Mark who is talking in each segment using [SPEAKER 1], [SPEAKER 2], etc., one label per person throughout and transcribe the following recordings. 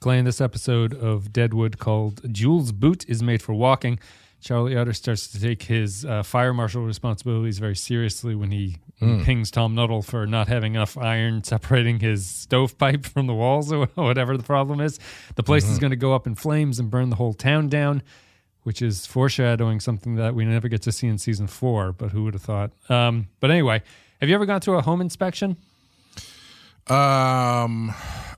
[SPEAKER 1] Clay, in this episode of Deadwood called Jules' Boot is Made for Walking, Charlie Utter starts to take his fire marshal responsibilities very seriously when he pings Tom Nuttall for not having enough iron separating his stovepipe from the walls or whatever the problem is. The place is going to go up in flames and burn the whole town down, which is foreshadowing something that we never get to see in season 4, but who would have thought? But anyway, have you ever gone to a home inspection?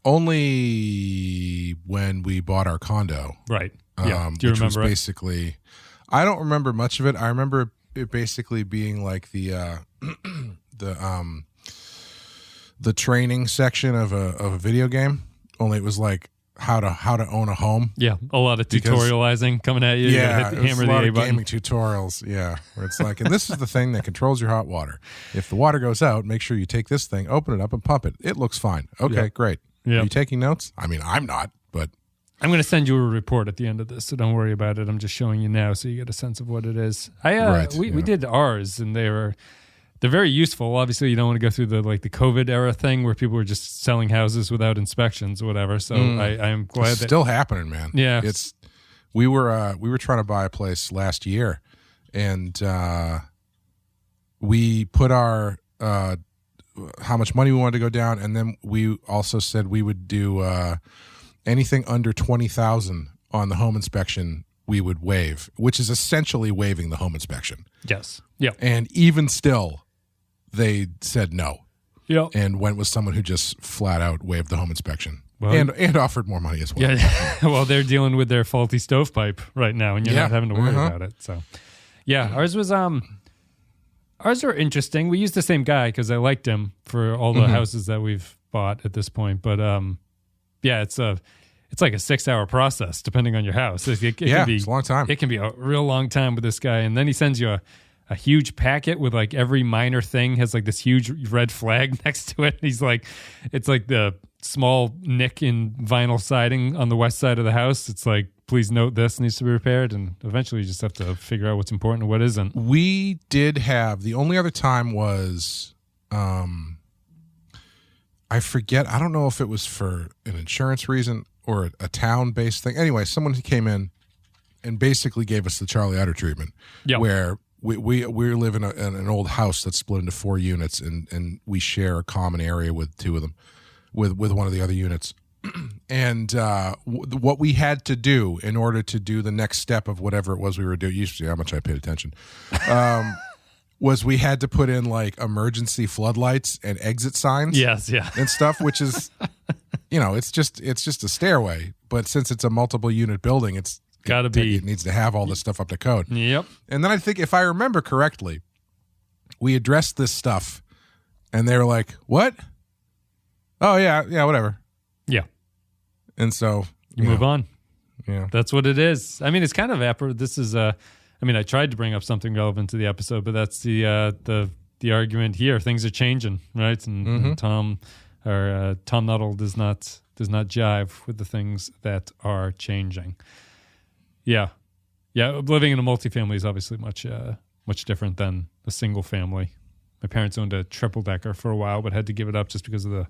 [SPEAKER 2] Only when we bought our condo.
[SPEAKER 1] Right. Yeah. Do you
[SPEAKER 2] which
[SPEAKER 1] remember
[SPEAKER 2] was basically, I don't remember much of it. I remember it basically being like the training section of a video game. Only it was like how to own a home.
[SPEAKER 1] Yeah, a lot of tutorializing coming at you.
[SPEAKER 2] Yeah,
[SPEAKER 1] you hammer
[SPEAKER 2] a lot
[SPEAKER 1] the A
[SPEAKER 2] of
[SPEAKER 1] button.
[SPEAKER 2] gaming tutorials. Yeah, where it's like, and this is the thing that controls your hot water. If the water goes out, make sure you take this thing, open it up, and pump it. It looks fine. Okay, great.
[SPEAKER 1] Yeah.
[SPEAKER 2] Are you taking notes? I mean, I'm not, but
[SPEAKER 1] I'm going to send you a report at the end of this, so don't worry about it. I'm just showing you now so you get a sense of what it is. We did ours, and they're very useful. Obviously, you don't want to go through the COVID era thing where people were just selling houses without inspections or whatever. So I'm glad
[SPEAKER 2] it's still happening, man.
[SPEAKER 1] Yeah,
[SPEAKER 2] we were trying to buy a place last year, and we put our how much money we wanted to go down, and then we also said we would do anything under $20,000 on the home inspection we would waive, which is essentially waiving the home inspection.
[SPEAKER 1] Yes. Yeah.
[SPEAKER 2] And even still, they said no.
[SPEAKER 1] Yeah.
[SPEAKER 2] And went with someone who just flat out waived the home inspection.
[SPEAKER 1] Well,
[SPEAKER 2] and offered more money as well.
[SPEAKER 1] Yeah. Well, they're dealing with their faulty stovepipe right now, and you're not having to worry about it. So, yeah, ours was ours were interesting. We used the same guy because I liked him for all the houses that we've bought at this point. But yeah, it's like a 6-hour process depending on your house. It can be,
[SPEAKER 2] it's a long time.
[SPEAKER 1] It can be a real long time with this guy, and then he sends you a huge packet with like every minor thing has like this huge red flag next to it. He's like, it's like the small nick in vinyl siding on the west side of the house. It's like, please note this needs to be repaired, and eventually you just have to figure out what's important and what isn't.
[SPEAKER 2] We did have, the only other time was, I forget, I don't know if it was for an insurance reason or a town-based thing. Anyway, someone came in and basically gave us the Charlie Utter treatment, where we live in an old house that's split into 4 units, and we share a common area with 2 of them, with one of the other units. And what we had to do in order to do the next step of whatever it was we were doing, you see how much I paid attention, was we had to put in like emergency floodlights and exit signs.
[SPEAKER 1] Yes, yeah.
[SPEAKER 2] And stuff, which is, it's just a stairway. But since it's a multiple unit building, it needs to have all this stuff up to code.
[SPEAKER 1] Yep.
[SPEAKER 2] And then I think, if I remember correctly, we addressed this stuff, and they were like, "What? Oh yeah, whatever."
[SPEAKER 1] Yeah.
[SPEAKER 2] And so
[SPEAKER 1] you move on.
[SPEAKER 2] Yeah.
[SPEAKER 1] That's what it is. I mean, it's kind of this is I tried to bring up something relevant to the episode, but that's the argument here. Things are changing, right? And Tom Nuttall does not jive with the things that are changing. Yeah. Yeah, living in a multifamily is obviously much different than a single family. My parents owned a triple-decker for a while, but had to give it up just because of the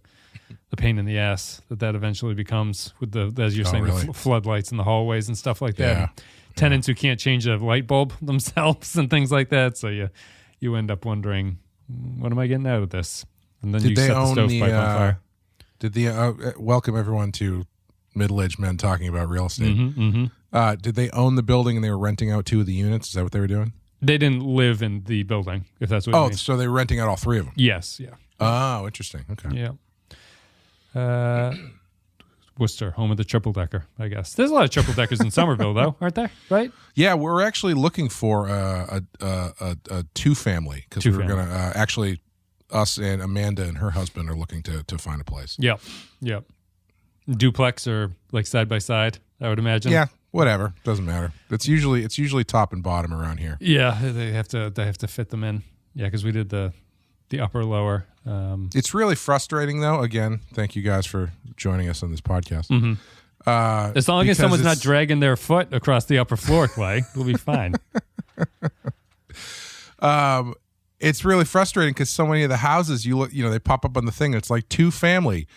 [SPEAKER 1] pain in the ass that eventually becomes with as you're saying,
[SPEAKER 2] really?
[SPEAKER 1] The floodlights in the hallways and stuff like that.
[SPEAKER 2] Yeah.
[SPEAKER 1] Tenants who can't change a light bulb themselves and things like that. So you end up wondering, what am I getting out of this? And then you set the stovepipe on fire.
[SPEAKER 2] Did welcome everyone to middle-aged men talking about real estate. Did they own the building and they were renting out 2 of the units? Is that what they were doing?
[SPEAKER 1] They didn't live in the building, if that's what you mean.
[SPEAKER 2] So they were renting out all 3 of them?
[SPEAKER 1] Yes, yeah.
[SPEAKER 2] Oh, interesting. Okay.
[SPEAKER 1] Yeah. Worcester, home of the triple-decker, I guess. There's a lot of triple-deckers in Somerville, though, aren't there? Right?
[SPEAKER 2] Yeah, we're actually looking for a 2-family, because we're going to actually, us and Amanda and her husband are looking to find a place.
[SPEAKER 1] Yep. Duplex or like side by side, I would imagine.
[SPEAKER 2] Yeah, whatever, doesn't matter. It's usually top and bottom around here.
[SPEAKER 1] Yeah, they have to fit them in. Yeah, because we did the upper lower.
[SPEAKER 2] It's really frustrating, though. Again, thank you guys for joining us on this podcast.
[SPEAKER 1] As long as someone's not dragging their foot across the upper floor, Clay, we'll be fine.
[SPEAKER 2] It's really frustrating because so many of the houses they pop up on the thing. And it's like 2-family,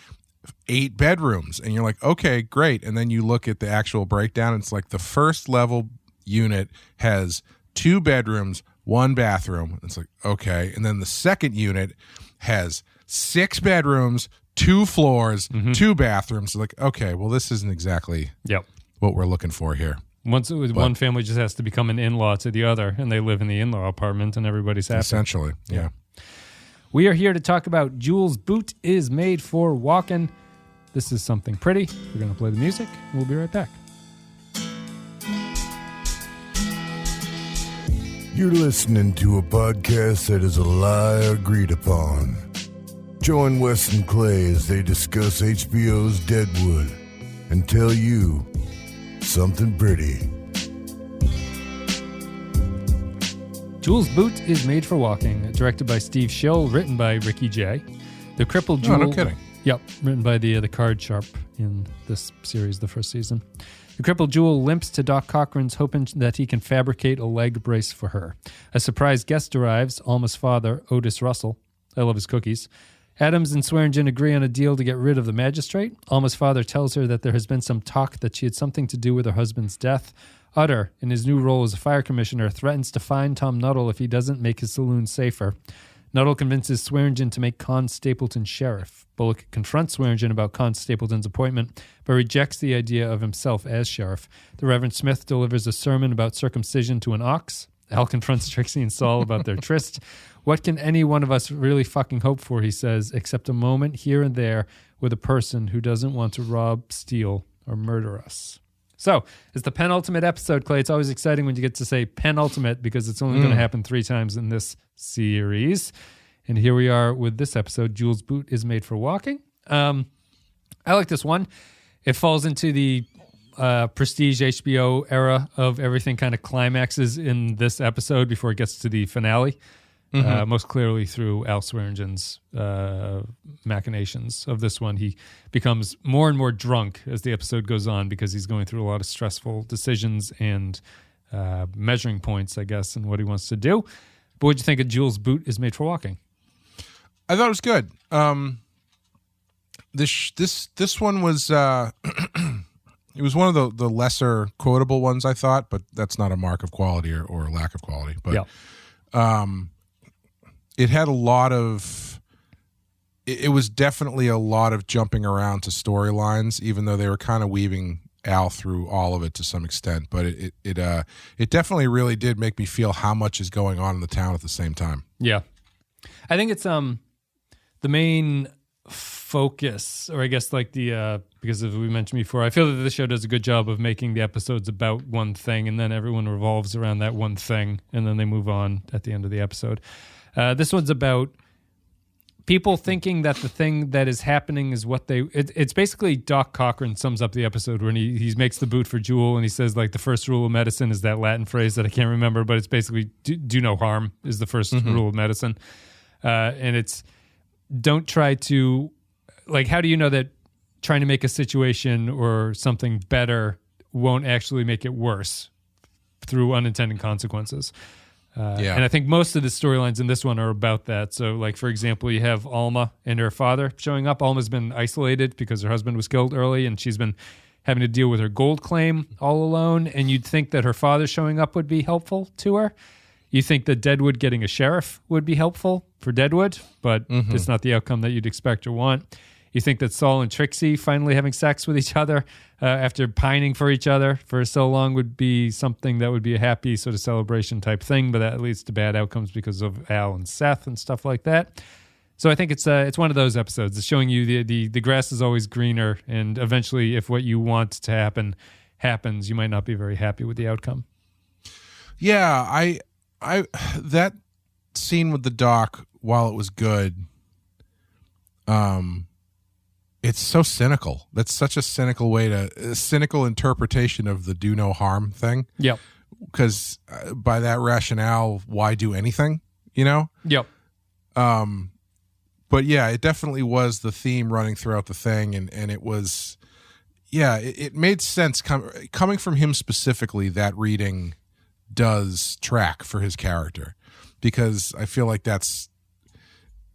[SPEAKER 2] 8 bedrooms, and you're like, okay, great. And then you look at the actual breakdown, and it's like the first level unit has 2 bedrooms, 1 bathroom. It's like, okay. And then the second unit has 6 bedrooms, 2 floors, 2 bathrooms. So like, okay, well, this isn't exactly what we're looking for here.
[SPEAKER 1] One family just has to become an in-law to the other, and they live in the in-law apartment, and everybody's happy.
[SPEAKER 2] Essentially, yeah.
[SPEAKER 1] We are here to talk about Jules' Boot is Made for Walking. This is something pretty. We're going to play the music. We'll be right back.
[SPEAKER 3] You're listening to a podcast that is a lie agreed upon. Join Wes and Clay as they discuss HBO's Deadwood and tell you something pretty.
[SPEAKER 1] Jules' Boot is Made for Walking, directed by Steve Schill, written by Ricky J. The crippled Jewel.
[SPEAKER 2] Oh, no kidding.
[SPEAKER 1] Yep, written by the card sharp in this series, the first season. The crippled Jewel limps to Doc Cochran's, hoping that he can fabricate a leg brace for her. A surprise guest arrives, Alma's father, Otis Russell. I love his cookies. Adams and Swearengen agree on a deal to get rid of the magistrate. Alma's father tells her that there has been some talk that she had something to do with her husband's death. Utter, in his new role as a fire commissioner, threatens to fine Tom Nuttall if he doesn't make his saloon safer. Nuttall convinces Swearengen to make Con Stapleton sheriff. Bullock confronts Swearengen about Con Stapleton's appointment, but rejects the idea of himself as sheriff. The Reverend Smith delivers a sermon about circumcision to an ox. Al confronts Trixie and Saul about their tryst. What can any one of us really fucking hope for, he says, except a moment here and there with a person who doesn't want to rob, steal, or murder us. So, it's the penultimate episode, Clay. It's always exciting when you get to say penultimate because it's only going to happen 3 times in this series. And here we are with this episode, Jules' Boot is Made for Walking. I like this one. It falls into the prestige HBO era of everything kind of climaxes in this episode before it gets to the finale. Most clearly through Al Swearengen's machinations of this one. He becomes more and more drunk as the episode goes on because he's going through a lot of stressful decisions and measuring points, I guess, in what he wants to do. But what'd you think of Jules' Boot is Made for Walking?
[SPEAKER 2] I thought it was good. This one was it was one of the lesser quotable ones, I thought, but that's not a mark of quality or lack of quality. But it had a lot of. It was definitely a lot of jumping around to storylines, even though they were kind of weaving Al through all of it to some extent. But it definitely really did make me feel how much is going on in the town at the same time.
[SPEAKER 1] Yeah, I think it's the main focus, or I guess like the because as we mentioned before, I feel that the show does a good job of making the episodes about one thing, and then everyone revolves around that one thing, and then they move on at the end of the episode. This one's about people thinking that the thing that is happening is what they... It's basically Doc Cochran sums up the episode when he makes the boot for Jewel, and he says, like, the first rule of medicine is that Latin phrase that I can't remember, but it's basically do no harm is the first rule of medicine. And it's don't try to... Like, how do you know that trying to make a situation or something better won't actually make it worse through unintended consequences? And I think most of the storylines in this one are about that. So, like, for example, you have Alma and her father showing up. Alma's been isolated because her husband was killed early, and she's been having to deal with her gold claim all alone. And you'd think that her father showing up would be helpful to her. You think that Deadwood getting a sheriff would be helpful for Deadwood, but it's not the outcome that you'd expect or want. You think that Saul and Trixie finally having sex with each other after pining for each other for so long would be something that would be a happy sort of celebration type thing, but that leads to bad outcomes because of Al and Seth and stuff like that. So I think it's one of those episodes. It's showing you the grass is always greener, and eventually if what you want to happen happens, you might not be very happy with the outcome.
[SPEAKER 2] Yeah, I that scene with the doc, while it was good, it's so cynical. That's such a cynical cynical interpretation of the do no harm thing.
[SPEAKER 1] Yep.
[SPEAKER 2] Because by that rationale, why do anything? You know?
[SPEAKER 1] Yep.
[SPEAKER 2] But yeah, it definitely was the theme running throughout the thing, and it was, it made sense coming from him specifically. That reading does track for his character, because I feel like that's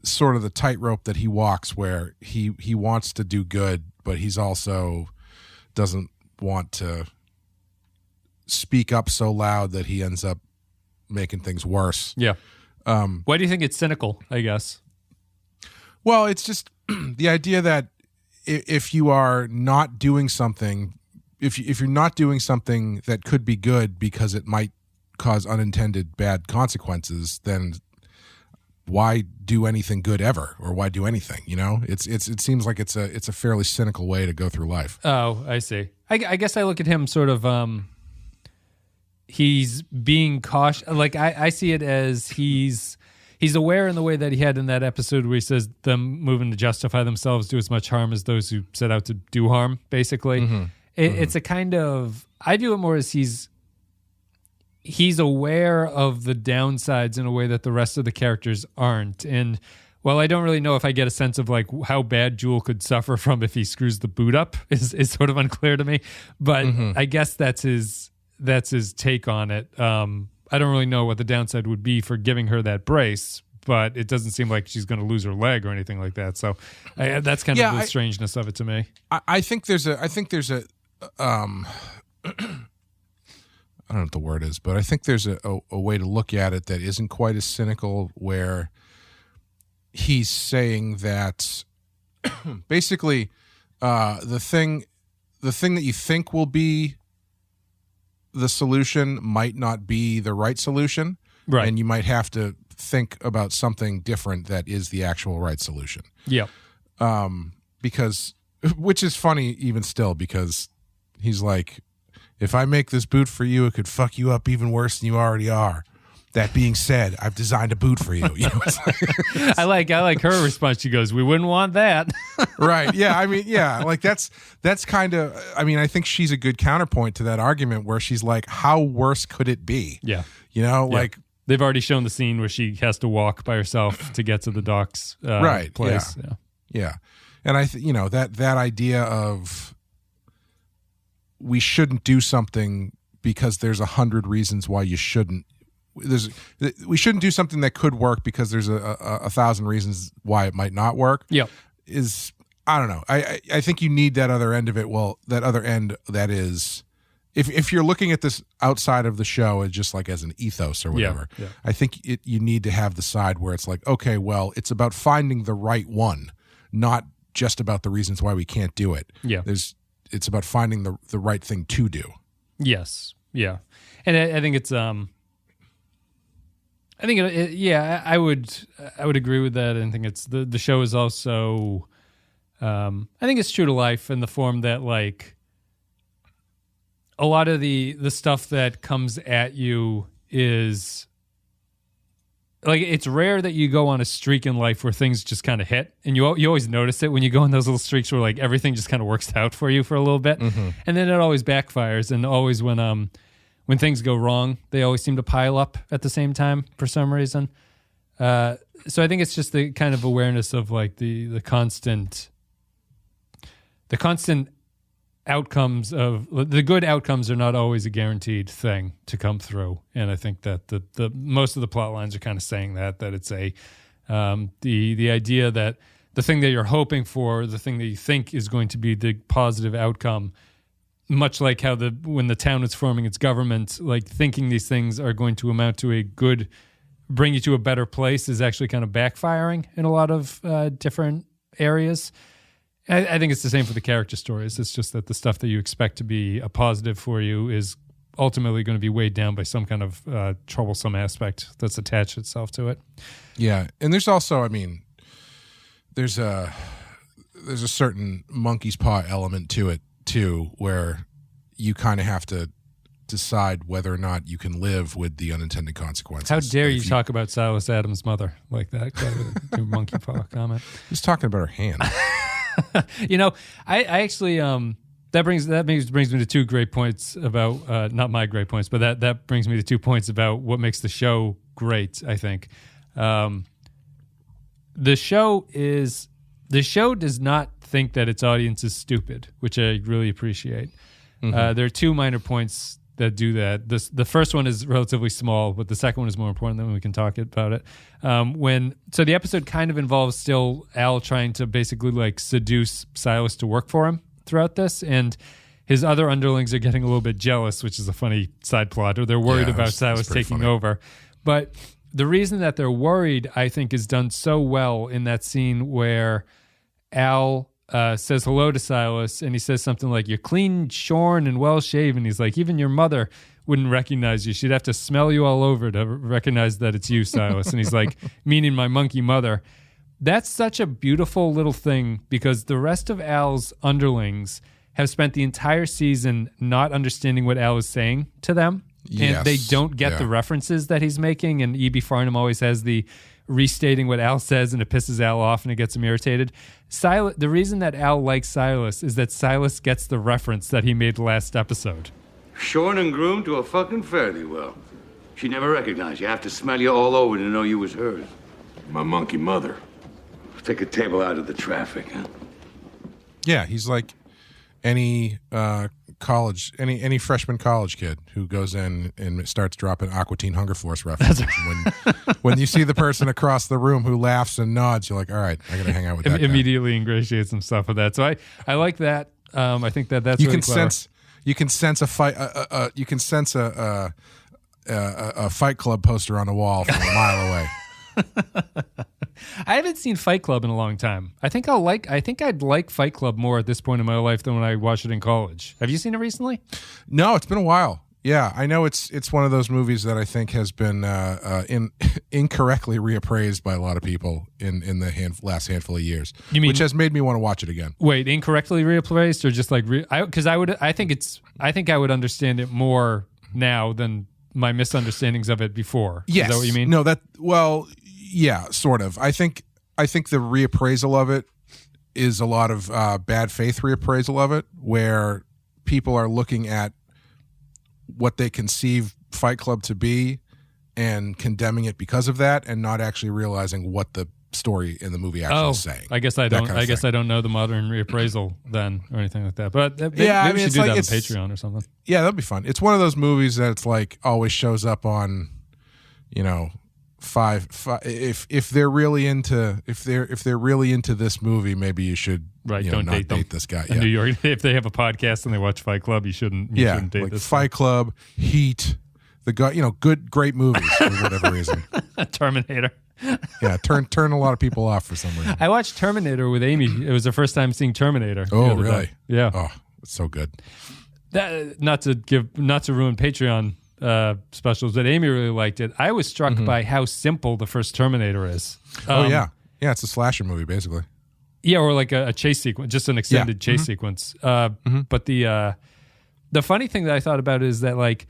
[SPEAKER 2] sort of the tightrope that he walks, where he wants to do good, but he's also doesn't want to speak up so loud that he ends up making things worse.
[SPEAKER 1] Yeah. Why do you think it's cynical, I guess?
[SPEAKER 2] Well, it's just the idea that if you are not doing something, if you're not doing something that could be good because it might cause unintended bad consequences, then why do anything good ever, or why do anything? You know, it seems like it's a fairly cynical way to go through life.
[SPEAKER 1] Oh, I see. I guess I look at him sort of. He's being cautious. Like I see it as he's aware in the way that he had in that episode where he says them moving to justify themselves do as much harm as those who set out to do harm. Basically, it's a kind of, I view it more as he's aware of the downsides in a way that the rest of the characters aren't. And while I don't really know if I get a sense of like how bad Jewel could suffer from if he screws the boot up is sort of unclear to me. But I guess that's his take on it. I don't really know what the downside would be for giving her that brace, but it doesn't seem like she's going to lose her leg or anything like that. So that's kind of the strangeness of it to me.
[SPEAKER 2] I think there's a I don't know what the word is, but I think there's a way to look at it that isn't quite as cynical, where he's saying that basically the thing that you think will be the solution might not be the right solution. Right. And you might have to think about something different that is the actual right solution.
[SPEAKER 1] Yeah.
[SPEAKER 2] Because, which is funny even still, because he's like, if I make this boot for you, it could fuck you up even worse than you already are. That being said, I've designed a boot for you. You know,
[SPEAKER 1] I like her response. She goes, "We wouldn't want that."
[SPEAKER 2] Right. Yeah. I mean, yeah. Like that's kind of. I mean, I think she's a good counterpoint to that argument where she's like, "How worse could it be?"
[SPEAKER 1] Yeah.
[SPEAKER 2] You know,
[SPEAKER 1] yeah.
[SPEAKER 2] like
[SPEAKER 1] they've already shown the scene where she has to walk by herself to get to the Doc's place.
[SPEAKER 2] Yeah. Yeah. And that idea of we shouldn't do something because there's 100 reasons why you shouldn't. We shouldn't do something that could work because there's a 1,000 reasons why it might not work.
[SPEAKER 1] Yeah,
[SPEAKER 2] I don't know. I think you need that other end of it. Well, that other end, that is, if you're looking at this outside of the show as just like as an ethos or whatever, I think you need to have the side where it's like, okay, well, it's about finding the right one, not just about the reasons why we can't do it.
[SPEAKER 1] Yeah,
[SPEAKER 2] it's about finding the right thing to do.
[SPEAKER 1] Yes. Yeah, and I think it's I think I would agree with that. I think it's the show is also I think it's true to life in the form that like a lot of the stuff that comes at you is like, it's rare that you go on a streak in life where things just kind of hit, and you always notice it when you go on those little streaks where like everything just kind of works out for you for a little bit, and then it always backfires. And always when things go wrong, they always seem to pile up at the same time for some reason. So I think it's just the kind of awareness of like the constant outcomes of the good outcomes are not always a guaranteed thing to come through. And I think that the most of the plot lines are kind of saying that it's the idea that the thing that you're hoping for, the thing that you think is going to be the positive outcome, much like how when the town is forming its government, like thinking these things are going to amount to a good, bring you to a better place, is actually kind of backfiring in a lot of different areas. I think it's the same for the character stories. It's just that the stuff that you expect to be a positive for you is ultimately going to be weighed down by some kind of troublesome aspect that's attached itself to it.
[SPEAKER 2] Yeah, and there's also, I mean, there's a certain monkey's paw element to it too, where you kind of have to decide whether or not you can live with the unintended consequences.
[SPEAKER 1] How dare you talk about Silas Adams' mother like that? Your monkey paw comment.
[SPEAKER 2] He's talking about her hand.
[SPEAKER 1] I actually that brings me to two great points about not my great points, but that brings me to 2 points about what makes the show great. I think the show does not think that its audience is stupid, which I really appreciate. There are two minor points that do that. The first one is relatively small, but the second one is more important. Then we can talk about it. So the episode kind of involves still Al trying to basically like seduce Silas to work for him throughout this, and his other underlings are getting a little bit jealous, which is a funny side plot, or they're worried about Silas taking over. But the reason that they're worried, I think, is done so well in that scene where Al says hello to Silas, and he says something like, "You're clean, shorn, and well-shaven." He's like, "Even your mother wouldn't recognize you. She'd have to smell you all over to recognize that it's you, Silas." And he's like, meaning my monkey mother. That's such a beautiful little thing, because the rest of Al's underlings have spent the entire season not understanding what Al is saying to them.
[SPEAKER 2] Yes.
[SPEAKER 1] And they don't get the references that he's making. And E.B. Farnham always has the restating what Al says, and it pisses Al off and it gets him irritated. The reason that Al likes Silas is that Silas gets the reference that he made last episode.
[SPEAKER 4] Shorn and groomed to a fucking fairly well. She never recognized you. Have to smell you all over to know you was hers.
[SPEAKER 5] My monkey mother.
[SPEAKER 4] Take a table out of the traffic, huh?
[SPEAKER 2] Yeah, he's like any any freshman college kid who goes in and starts dropping Aqua Teen Hunger Force references. When you see the person across the room who laughs and nods, you're like, all right, I got to hang out with that guy.
[SPEAKER 1] Immediately ingratiates himself with that. So I like that. I think that's really clever.
[SPEAKER 2] You can sense a fight. You can sense a Fight Club poster on the wall from a mile away.
[SPEAKER 1] I haven't seen Fight Club in a long time. I think I'd like Fight Club more at this point in my life than when I watched it in college. Have you seen it recently?
[SPEAKER 2] No, it's been a while. Yeah, I know it's one of those movies that I think has been incorrectly reappraised by a lot of people in the last handful of years. You mean, which has made me want to watch it again.
[SPEAKER 1] Wait, incorrectly reappraised, or just like because I think I would understand it more now than my misunderstandings of it before.
[SPEAKER 2] Yes.
[SPEAKER 1] Is that what you mean?
[SPEAKER 2] No, yeah, sort of. I think the reappraisal of it is a lot of bad faith reappraisal of it, where people are looking at what they conceive Fight Club to be and condemning it because of that, and not actually realizing what the story in the movie actually is saying.
[SPEAKER 1] I guess I don't. I guess I don't know the modern reappraisal then, or anything like that. But maybe we should do that on Patreon or something.
[SPEAKER 2] Yeah, that'd be fun. It's one of those movies that it's like always shows up on, five. If they're really into this movie, maybe you should
[SPEAKER 1] don't
[SPEAKER 2] not date this guy. Yeah.
[SPEAKER 1] New York, if they have a podcast and they watch Fight Club, you shouldn't date
[SPEAKER 2] like
[SPEAKER 1] this
[SPEAKER 2] Fight Club, Heat, the guy, great movies for whatever reason.
[SPEAKER 1] Terminator.
[SPEAKER 2] Yeah, turn a lot of people off for some reason.
[SPEAKER 1] I watched Terminator with Amy. It was her first time seeing Terminator.
[SPEAKER 2] Oh, really?
[SPEAKER 1] Yeah.
[SPEAKER 2] Oh, it's so good.
[SPEAKER 1] Not to ruin Patreon specials, but Amy really liked it. I was struck by how simple the first Terminator is.
[SPEAKER 2] Yeah, it's a slasher movie basically.
[SPEAKER 1] Yeah, or like a chase sequence, just an extended chase sequence. But the funny thing that I thought about is that like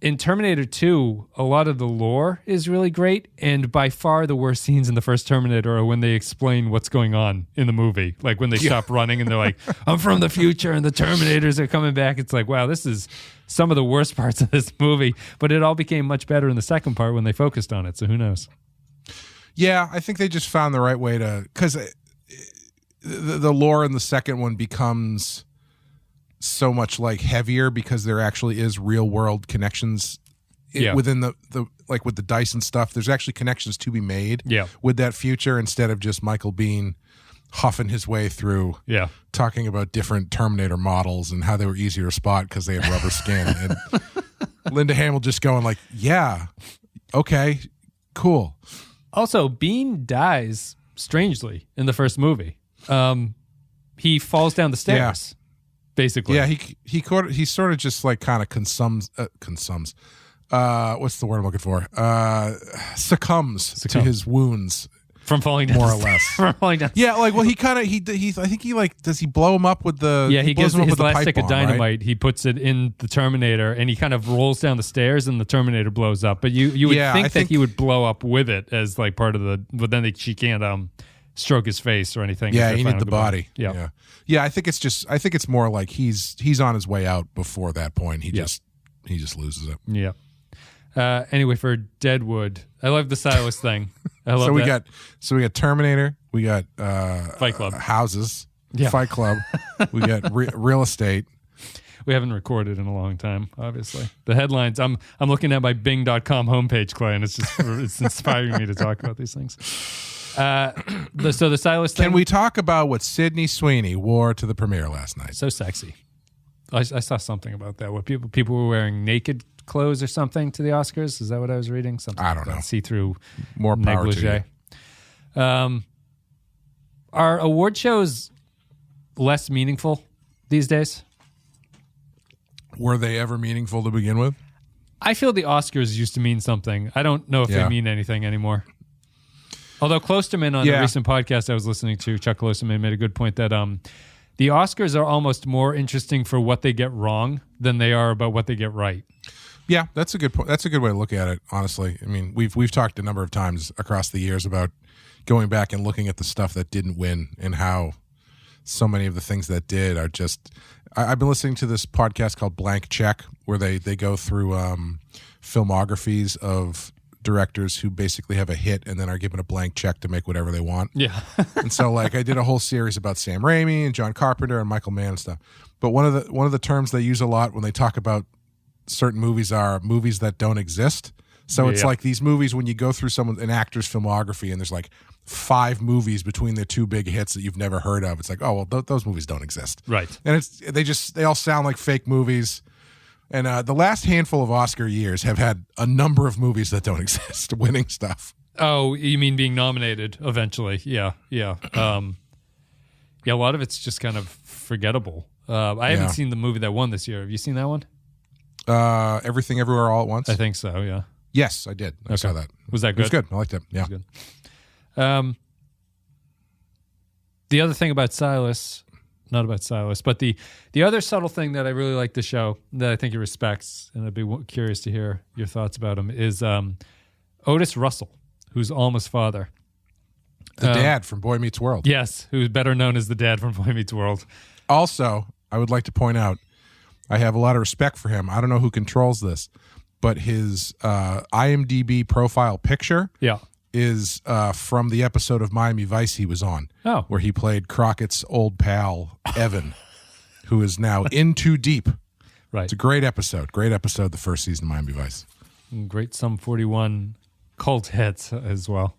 [SPEAKER 1] in Terminator 2, a lot of the lore is really great, and by far the worst scenes in the first Terminator are when they explain what's going on in the movie. Like when they stop running and they're like, "I'm from the future and the Terminators are coming back." It's like, wow, this is some of the worst parts of this movie. But it all became much better in the second part when they focused on it, so who knows?
[SPEAKER 2] Yeah, I think they just found the right way to... Because the lore in the second one becomes so much like heavier because there actually is real world connections within the like with the dice and stuff. There's actually connections to be made with that future, instead of just Michael Biehn huffing his way through talking about different Terminator models and how they were easier to spot because they had rubber skin, and Linda Hamill just going like, yeah, okay, cool.
[SPEAKER 1] Also, Biehn dies strangely in the first movie. He falls down the stairs. Basically,
[SPEAKER 2] yeah, he sort of just like kind of consumes. What's the word I'm looking for? Succumbs to his wounds
[SPEAKER 1] from falling down,
[SPEAKER 2] more or less.
[SPEAKER 1] From falling down.
[SPEAKER 2] Yeah, like well, he I think he like, does he blow him up with the?
[SPEAKER 1] Yeah, he gives his last stick of dynamite.
[SPEAKER 2] Right?
[SPEAKER 1] He puts it in the Terminator, and he kind of rolls down the stairs, and the Terminator blows up. But you would think that he would blow up with it as like part of the. But then she can't stroke his face or anything.
[SPEAKER 2] Yeah, he needs the body.
[SPEAKER 1] Yeah.
[SPEAKER 2] I think it's more like he's on his way out before that point. He just loses it.
[SPEAKER 1] Yeah. Anyway, for Deadwood, I love the Silas thing. I love
[SPEAKER 2] we got Terminator, we got
[SPEAKER 1] Fight Club,
[SPEAKER 2] houses, Fight Club, we got real estate.
[SPEAKER 1] we haven't recorded in a long time, obviously. The headlines, I'm looking at my Bing.com homepage, Clay, and it's inspiring me to talk about these things. So the Silas thing.
[SPEAKER 2] Can we talk about what Sydney Sweeney wore to the premiere last night?
[SPEAKER 1] So sexy. I saw something about that. What people were wearing naked clothes or something to the Oscars? Is that what I was reading? Something
[SPEAKER 2] I don't know.
[SPEAKER 1] See-through
[SPEAKER 2] More power
[SPEAKER 1] negligee.
[SPEAKER 2] to you.
[SPEAKER 1] Are award shows less meaningful these days?
[SPEAKER 2] Were they ever meaningful to begin with?
[SPEAKER 1] I feel the Oscars used to mean something. I don't know if they mean anything anymore. Although Klosterman on a recent podcast I was listening to, Chuck Klosterman made a good point that the Oscars are almost more interesting for what they get wrong than they are about what they get right.
[SPEAKER 2] Yeah, that's a good point. That's a good way to look at it, honestly. I mean, we've talked a number of times across the years about going back and looking at the stuff that didn't win and how so many of the things that did are just... I've been listening to this podcast called Blank Check, where they go through filmographies of directors who basically have a hit and then are given a blank check to make whatever they want.
[SPEAKER 1] Yeah.
[SPEAKER 2] And so, like, I did a whole series about Sam Raimi and John Carpenter and Michael Mann and stuff. But one of the terms they use a lot when they talk about certain movies are movies that don't exist. So it's like these movies when you go through an actor's filmography and there's like 5 movies between the 2 big hits that you've never heard of. It's like, oh, well, those movies don't exist.
[SPEAKER 1] Right.
[SPEAKER 2] And they all sound like fake movies. And the last handful of Oscar years have had a number of movies that don't exist winning stuff.
[SPEAKER 1] Oh, you mean being nominated eventually? Yeah. A lot of it's just kind of forgettable. I haven't seen the movie that won this year. Have you seen that one?
[SPEAKER 2] Everything Everywhere All at Once?
[SPEAKER 1] I think so, yeah.
[SPEAKER 2] Yes, I did. I saw that.
[SPEAKER 1] Was that good?
[SPEAKER 2] It was good. I liked it. Yeah.
[SPEAKER 1] It was good. The other thing about Silas, not about Silas, but the other subtle thing that I really like the show that I think he respects, and I'd be curious to hear your thoughts about him, is Otis Russell, who's Alma's father.
[SPEAKER 2] The dad from Boy Meets World.
[SPEAKER 1] Yes, who's better known as the dad from Boy Meets World.
[SPEAKER 2] Also, I would like to point out, I have a lot of respect for him. I don't know who controls this, but his IMDb profile picture is from the episode of Miami Vice he was on, where he played Crockett's old pal, Evan, who is now in Too Deep.
[SPEAKER 1] Right.
[SPEAKER 2] It's a great episode. Great episode, the first season of Miami Vice.
[SPEAKER 1] Great Sum 41 cult hits as well.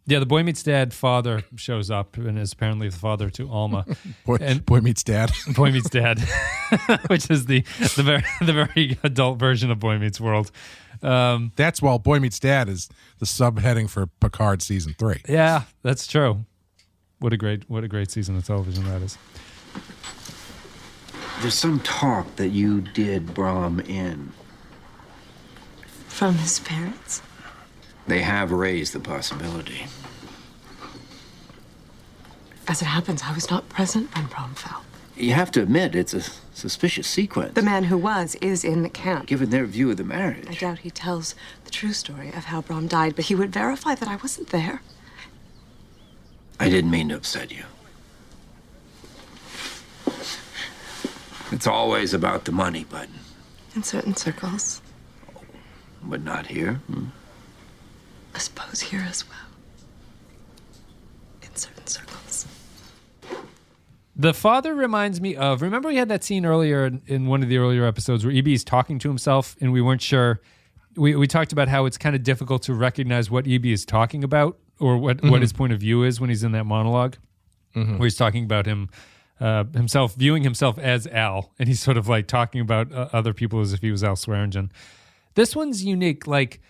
[SPEAKER 1] The Boy Meets Dad father shows up and is apparently the father to Alma.
[SPEAKER 2] Boy Meets Dad.
[SPEAKER 1] Boy Meets Dad, which is the very adult version of Boy Meets World.
[SPEAKER 2] That's while Boy Meets Dad is the subheading for Picard season 3.
[SPEAKER 1] Yeah, that's true. What a great season of television that is.
[SPEAKER 6] There's some talk that you did Brom in.
[SPEAKER 7] From his parents?
[SPEAKER 6] They have raised the possibility.
[SPEAKER 7] As it happens, I was not present when Brom fell.
[SPEAKER 6] You have to admit, it's a suspicious sequence.
[SPEAKER 7] The man who is in the camp.
[SPEAKER 6] Given their view of the marriage.
[SPEAKER 7] I doubt he tells the true story of how Brom died, but he would verify that I wasn't there.
[SPEAKER 6] I didn't mean to upset you. It's always about the money, but...
[SPEAKER 7] In certain circles.
[SPEAKER 6] But not here.
[SPEAKER 7] I suppose here as well. In certain circles.
[SPEAKER 1] The father reminds me of, remember we had that scene earlier in one of the earlier episodes where E.B. is talking to himself and we weren't sure. We talked about how it's kind of difficult to recognize what E.B. is talking about or what his point of view is when he's in that monologue, where he's talking about himself, viewing himself as Al, and he's sort of like talking about other people as if he was Al Swearengen. This one's unique. Like,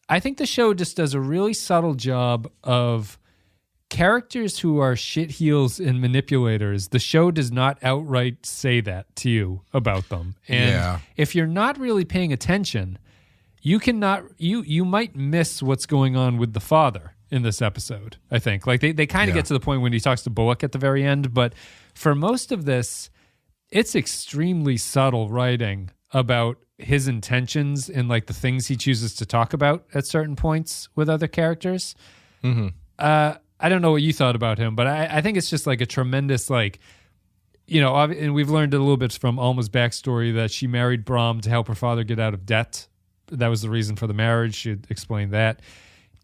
[SPEAKER 1] I think the show just does a really subtle job of characters who are shitheels and manipulators. The show does not outright say that to you about them. And if you're not really paying attention, you might miss what's going on with the father in this episode, I think. Like they kind of get to the point when he talks to Bullock at the very end, but for most of this, it's extremely subtle writing about his intentions and like the things he chooses to talk about at certain points with other characters. I don't know what you thought about him, but I think it's just like a tremendous, like, you know, and we've learned a little bit from Alma's backstory that she married Brom to help her father get out of debt. That was the reason for the marriage. She explained that.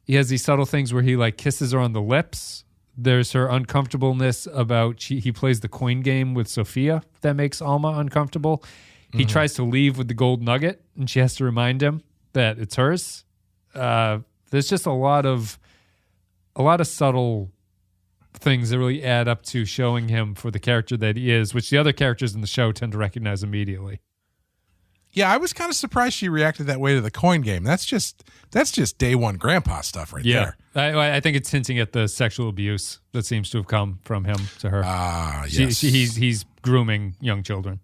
[SPEAKER 1] He has these subtle things where he like kisses her on the lips There's her uncomfortableness about he plays the coin game with Sophia that makes Alma uncomfortable. He tries to leave with the gold nugget, and she has to remind him that it's hers. There's just a lot of subtle things that really add up to showing him for the character that he is, which the other characters in the show tend to recognize immediately.
[SPEAKER 2] Yeah, I was kind of surprised she reacted that way to the coin game. That's just day one grandpa stuff right there.
[SPEAKER 1] I think it's hinting at the sexual abuse that seems to have come from him to her.
[SPEAKER 2] Yes.
[SPEAKER 1] He's grooming young children.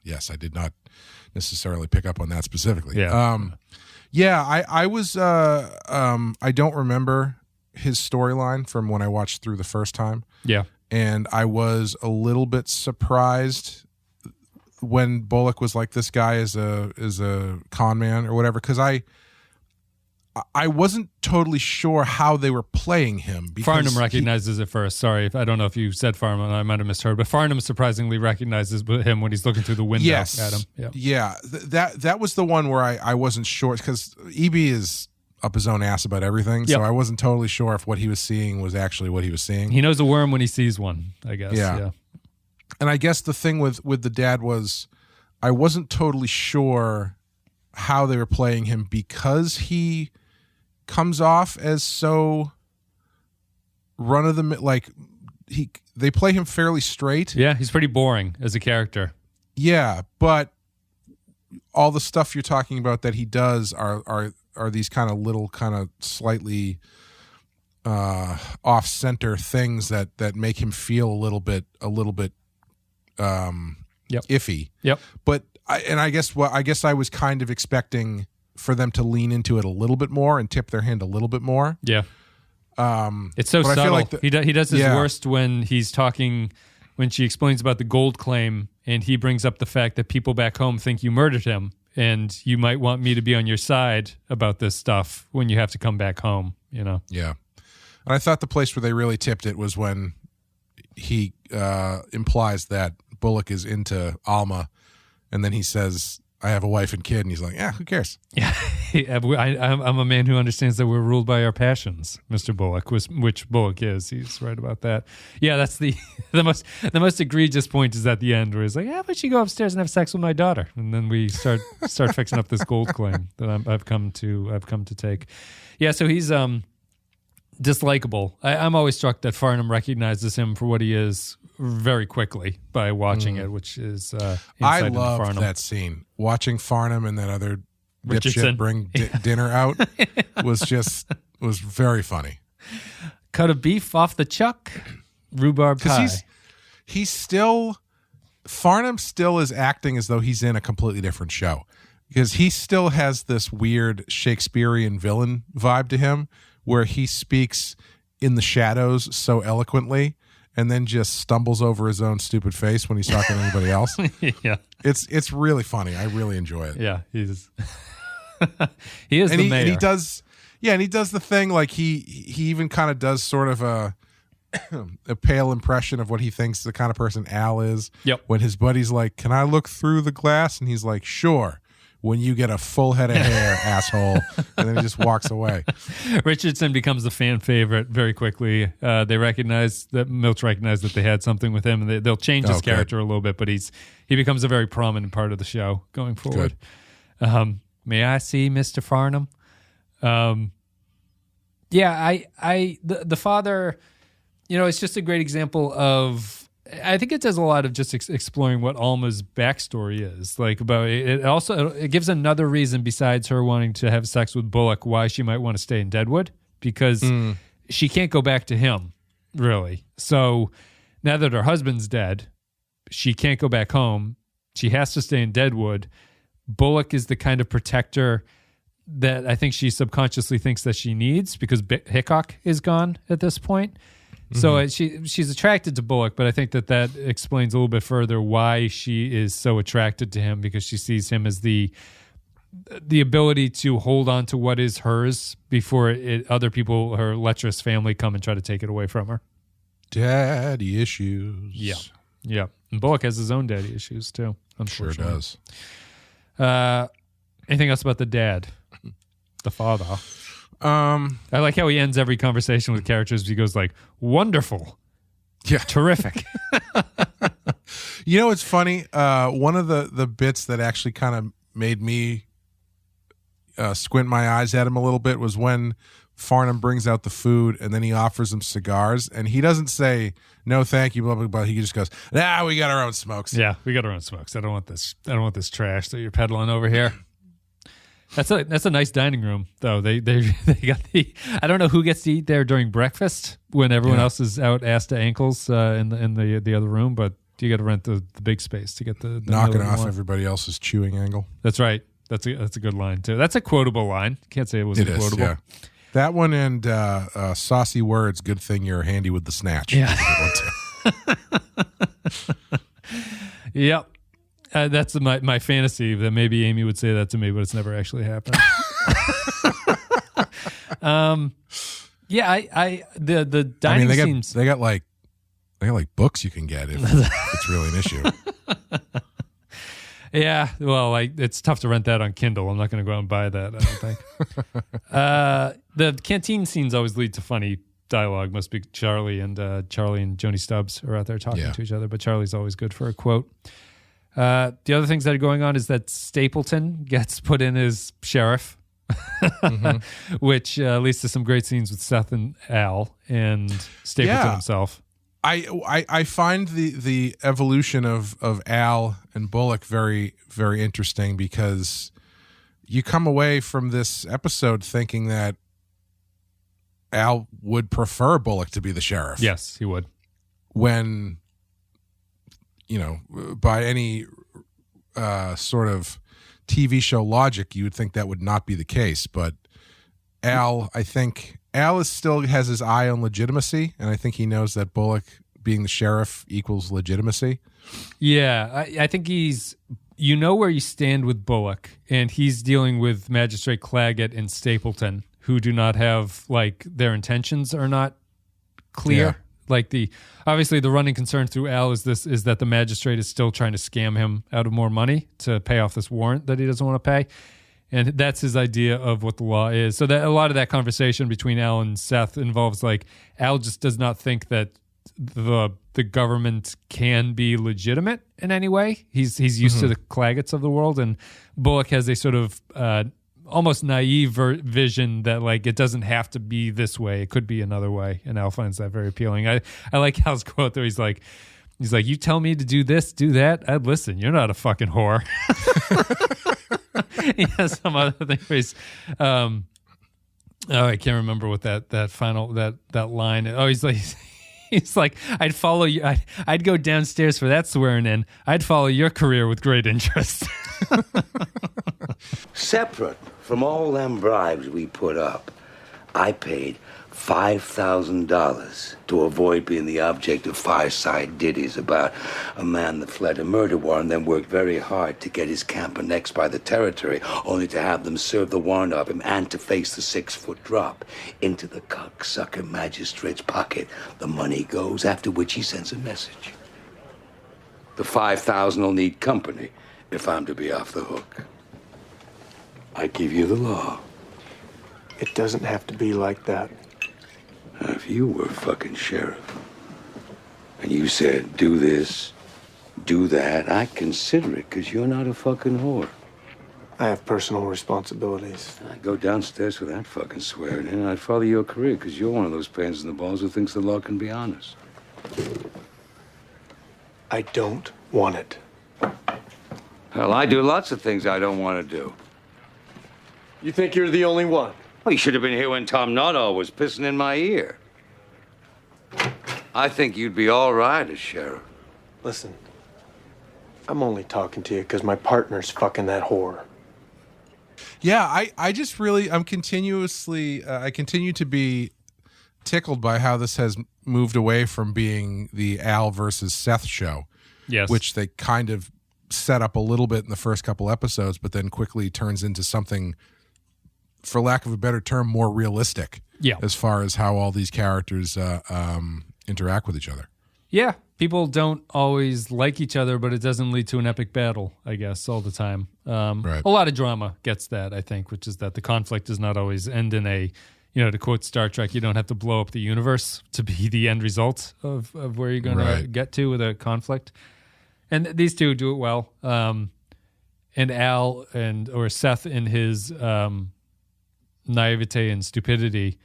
[SPEAKER 2] Yes, I did not necessarily pick up on that specifically.
[SPEAKER 1] Yeah.
[SPEAKER 2] I was I don't remember his storyline from when I watched through the first time.
[SPEAKER 1] Yeah.
[SPEAKER 2] And I was a little bit surprised when Bullock was like, this guy is a con man or whatever, because I wasn't totally sure how they were playing him.
[SPEAKER 1] Farnham recognizes it first. Sorry, I don't know if you said Farnham, I might have misheard, but Farnham surprisingly recognizes him when he's looking through the window at him.
[SPEAKER 2] Yeah. That was the one where I wasn't sure, because EB is up his own ass about everything, so I wasn't totally sure if what he was seeing was actually what he was seeing.
[SPEAKER 1] He knows a worm when he sees one, I guess. Yeah.
[SPEAKER 2] And I guess the thing with the dad was I wasn't totally sure how they were playing him, because he comes off as so run of the like they play him fairly straight.
[SPEAKER 1] Yeah, he's pretty boring as a character.
[SPEAKER 2] Yeah, but all the stuff you're talking about that he does are these kind of little kind of slightly off center things that make him feel a little bit iffy.
[SPEAKER 1] Yep.
[SPEAKER 2] But I guess I was kind of expecting for them to lean into it a little bit more and tip their hand a little bit more.
[SPEAKER 1] Yeah. It's so subtle. I feel like he does his worst when he's talking, when she explains about the gold claim, and he brings up the fact that people back home think you murdered him, and you might want me to be on your side about this stuff when you have to come back home, you know?
[SPEAKER 2] Yeah. And I thought the place where they really tipped it was when he implies that Bullock is into Alma, and then he says, I have a wife and kid, and he's like, who cares?
[SPEAKER 1] Yeah, I'm a man who understands that we're ruled by our passions, Mr. Bullock, which Bullock is. He's right about that. Yeah, that's the most egregious point is at the end where he's like, how about you go upstairs and have sex with my daughter? And then we start fixing up this gold claim that I've come to take. Yeah, so he's dislikable. I'm always struck that Farnham recognizes him for what he is very quickly by watching it, which is
[SPEAKER 2] I love that scene. Watching Farnham and that other dipshit bring dinner out was very funny.
[SPEAKER 1] Cut of beef off the chuck, rhubarb pie.
[SPEAKER 2] Because Farnham still is acting as though he's in a completely different show, because he still has this weird Shakespearean villain vibe to him, where he speaks in the shadows so eloquently and then just stumbles over his own stupid face when he's talking to anybody else.
[SPEAKER 1] Yeah.
[SPEAKER 2] It's really funny. I really enjoy it.
[SPEAKER 1] Yeah, he is the mayor.
[SPEAKER 2] And he does the thing, like he even kind of does sort of a pale impression of what he thinks the kind of person Al is.
[SPEAKER 1] Yep.
[SPEAKER 2] When his buddy's like, can I look through the glass? And he's like, sure. When you get a full head of hair, asshole. And then he just walks away.
[SPEAKER 1] Richardson becomes the fan favorite very quickly. Milch recognized that they had something with him, and they'll change his character a little bit, but he becomes a very prominent part of the show going forward. May I see Mr. Farnham? The father, it's just a great example of, I think it does a lot of just exploring what Alma's backstory is like about it. Also, it gives another reason besides her wanting to have sex with Bullock why she might want to stay in Deadwood, because she can't go back to him, really. So now that her husband's dead, she can't go back home. She has to stay in Deadwood. Bullock is the kind of protector that I think she subconsciously thinks that she needs, because Hickok is gone at this point. So she's attracted to Bullock, but I think that explains a little bit further why she is so attracted to him, because she sees him as the ability to hold on to what is hers before other people, her lecherous family, come and try to take it away from her.
[SPEAKER 2] Daddy issues.
[SPEAKER 1] Yeah. And Bullock has his own daddy issues too, unfortunately.
[SPEAKER 2] Sure does.
[SPEAKER 1] Anything else about the dad, the father? I like how he ends every conversation with characters. He goes like, wonderful.
[SPEAKER 2] Yeah.
[SPEAKER 1] Terrific.
[SPEAKER 2] You know, it's funny. One of the bits that actually kind of made me squint my eyes at him a little bit was when Farnham brings out the food and then he offers him cigars and he doesn't say no thank you blah blah blah. He just goes, nah, we got our own smokes.
[SPEAKER 1] Yeah, we got our own smokes. I don't want this trash that you're peddling over here. That's a nice dining room though. They got the, I don't know who gets to eat there during breakfast when everyone else is out ass to ankles in the other room, but you got to rent the big space to get the
[SPEAKER 2] knocking off everybody else's chewing angle.
[SPEAKER 1] That's right. That's a good line too. That's a quotable line. Can't say it wasn't quotable.
[SPEAKER 2] Yeah. That one and saucy words. Good thing you're handy with the snatch.
[SPEAKER 1] Yeah. Yep. That's my fantasy that maybe Amy would say that to me, but it's never actually happened. The dining scenes.
[SPEAKER 2] They got like books you can get if it's really an issue.
[SPEAKER 1] Yeah, well, it's tough to rent that on Kindle. I'm not going to go out and buy that, I don't think. The canteen scenes always lead to funny dialogue. Must be Charlie and Joni Stubbs are out there talking to each other, but Charlie's always good for a quote. The other things that are going on is that Stapleton gets put in as sheriff, which leads to some great scenes with Seth and Al and Stapleton himself.
[SPEAKER 2] I find the evolution of Al and Bullock very, very interesting because you come away from this episode thinking that Al would prefer Bullock to be the sheriff.
[SPEAKER 1] Yes, he would.
[SPEAKER 2] When, by any sort of TV show logic, you would think that would not be the case. But Al still has his eye on legitimacy, and I think he knows that Bullock being the sheriff equals legitimacy.
[SPEAKER 1] Yeah, I think you know where you stand with Bullock, and he's dealing with Magistrate Claggett and Stapleton, who do not have, their intentions are not clear. Yeah. Obviously the running concern through Al is that the magistrate is still trying to scam him out of more money to pay off this warrant that he doesn't want to pay. And that's his idea of what the law is. So that a lot of that conversation between Al and Seth involves Al just does not think that the government can be legitimate in any way. He's used to the Claggetts of the world, and Bullock has a sort of almost naive vision that it doesn't have to be this way. It could be another way, and Al finds that very appealing. I like Al's quote though. He's like, you tell me to do this, do that, I'd listen. You're not a fucking whore. He has some other thing where he's, I can't remember what that final line. Oh, he's like, I'd follow you. I'd go downstairs for that swearing in. I'd follow your career with great interest.
[SPEAKER 4] Separate from all them bribes we put up, I paid $5,000 to avoid being the object of fireside ditties about a man that fled a murder warrant and then worked very hard to get his camp annexed by the territory, only to have them serve the warrant of him and to face the 6-foot drop. Into the cocksucker magistrate's pocket the money goes, after which he sends a message. The 5,000 will need company if I'm to be off the hook. I give you the law.
[SPEAKER 8] It doesn't have to be like that.
[SPEAKER 4] Now, if you were fucking sheriff and you said, do this, do that, I'd consider it because you're not a fucking whore.
[SPEAKER 8] I have personal responsibilities.
[SPEAKER 4] I'd go downstairs with that fucking swearing in and I'd follow your career because you're one of those pains in the balls who thinks the law can be honest.
[SPEAKER 8] I don't want it.
[SPEAKER 4] Hell, I do lots of things I don't want to do.
[SPEAKER 8] You think you're the only one?
[SPEAKER 4] Well, you should have been here when Tom Nuttall was pissing in my ear. I think you'd be all right as sheriff.
[SPEAKER 8] Listen, I'm only talking to you because my partner's fucking that whore.
[SPEAKER 2] Yeah, I just really, I continue to be tickled by how this has moved away from being the Al versus Seth show.
[SPEAKER 1] Yes.
[SPEAKER 2] Which they kind of set up a little bit in the first couple episodes, but then quickly turns into something, for lack of a better term, more realistic.
[SPEAKER 1] Yeah.
[SPEAKER 2] As far as how all these characters interact with each other.
[SPEAKER 1] Yeah. people don't always like each other, but it doesn't lead to an epic battle, I guess, all the time.
[SPEAKER 2] Right.
[SPEAKER 1] A lot of drama gets that, I think, which is that the conflict does not always end in a, to quote Star Trek, you don't have to blow up the universe to be the end result of where you're going to get to with a conflict. And these two do it well. And Al or Seth in his naivete and stupidity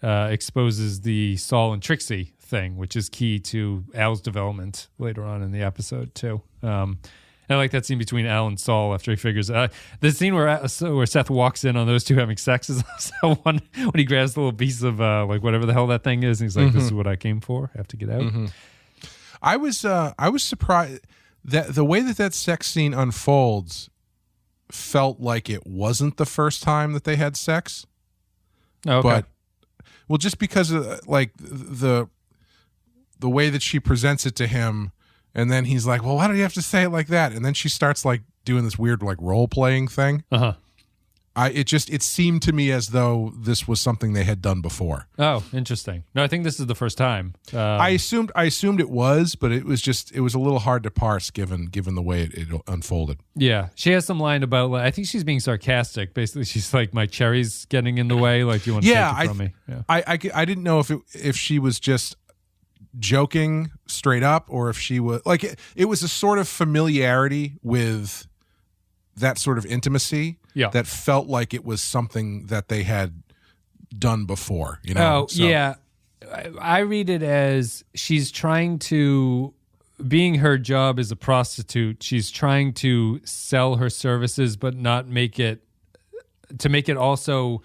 [SPEAKER 1] exposes the Saul and Trixie thing, which is key to Al's development later on in the episode too. And I like that scene between Al and Saul after he figures the scene where Seth walks in on those two having sex is also one when he grabs the little piece of like whatever the hell that thing is, and he's like, "This is what I came for. I have to get out."
[SPEAKER 2] Mm-hmm. I was surprised that the way that sex scene unfolds felt like it wasn't the first time that they had sex.
[SPEAKER 1] Oh, okay.
[SPEAKER 2] Well, just because of like the way that she presents it to him, and then he's like, "Well, why do you have to say it like that?" And then she starts like doing this weird like role playing thing. It seemed to me as though this was something they had done before.
[SPEAKER 1] Oh, interesting. No, I think this is the first time.
[SPEAKER 2] I assumed it was, but it was a little hard to parse given the way it unfolded.
[SPEAKER 1] Yeah, she has some line about, I think she's being sarcastic. Basically, she's like, "My cherry's getting in the way. Like, you want to take it from me?" Yeah,
[SPEAKER 2] I didn't know if she was just joking straight up, or if she was like it was a sort of familiarity with that sort of intimacy that felt like it was something that they had done before,
[SPEAKER 1] yeah. I read it as she's trying to, being her job as a prostitute, she's trying to sell her services, but not make it also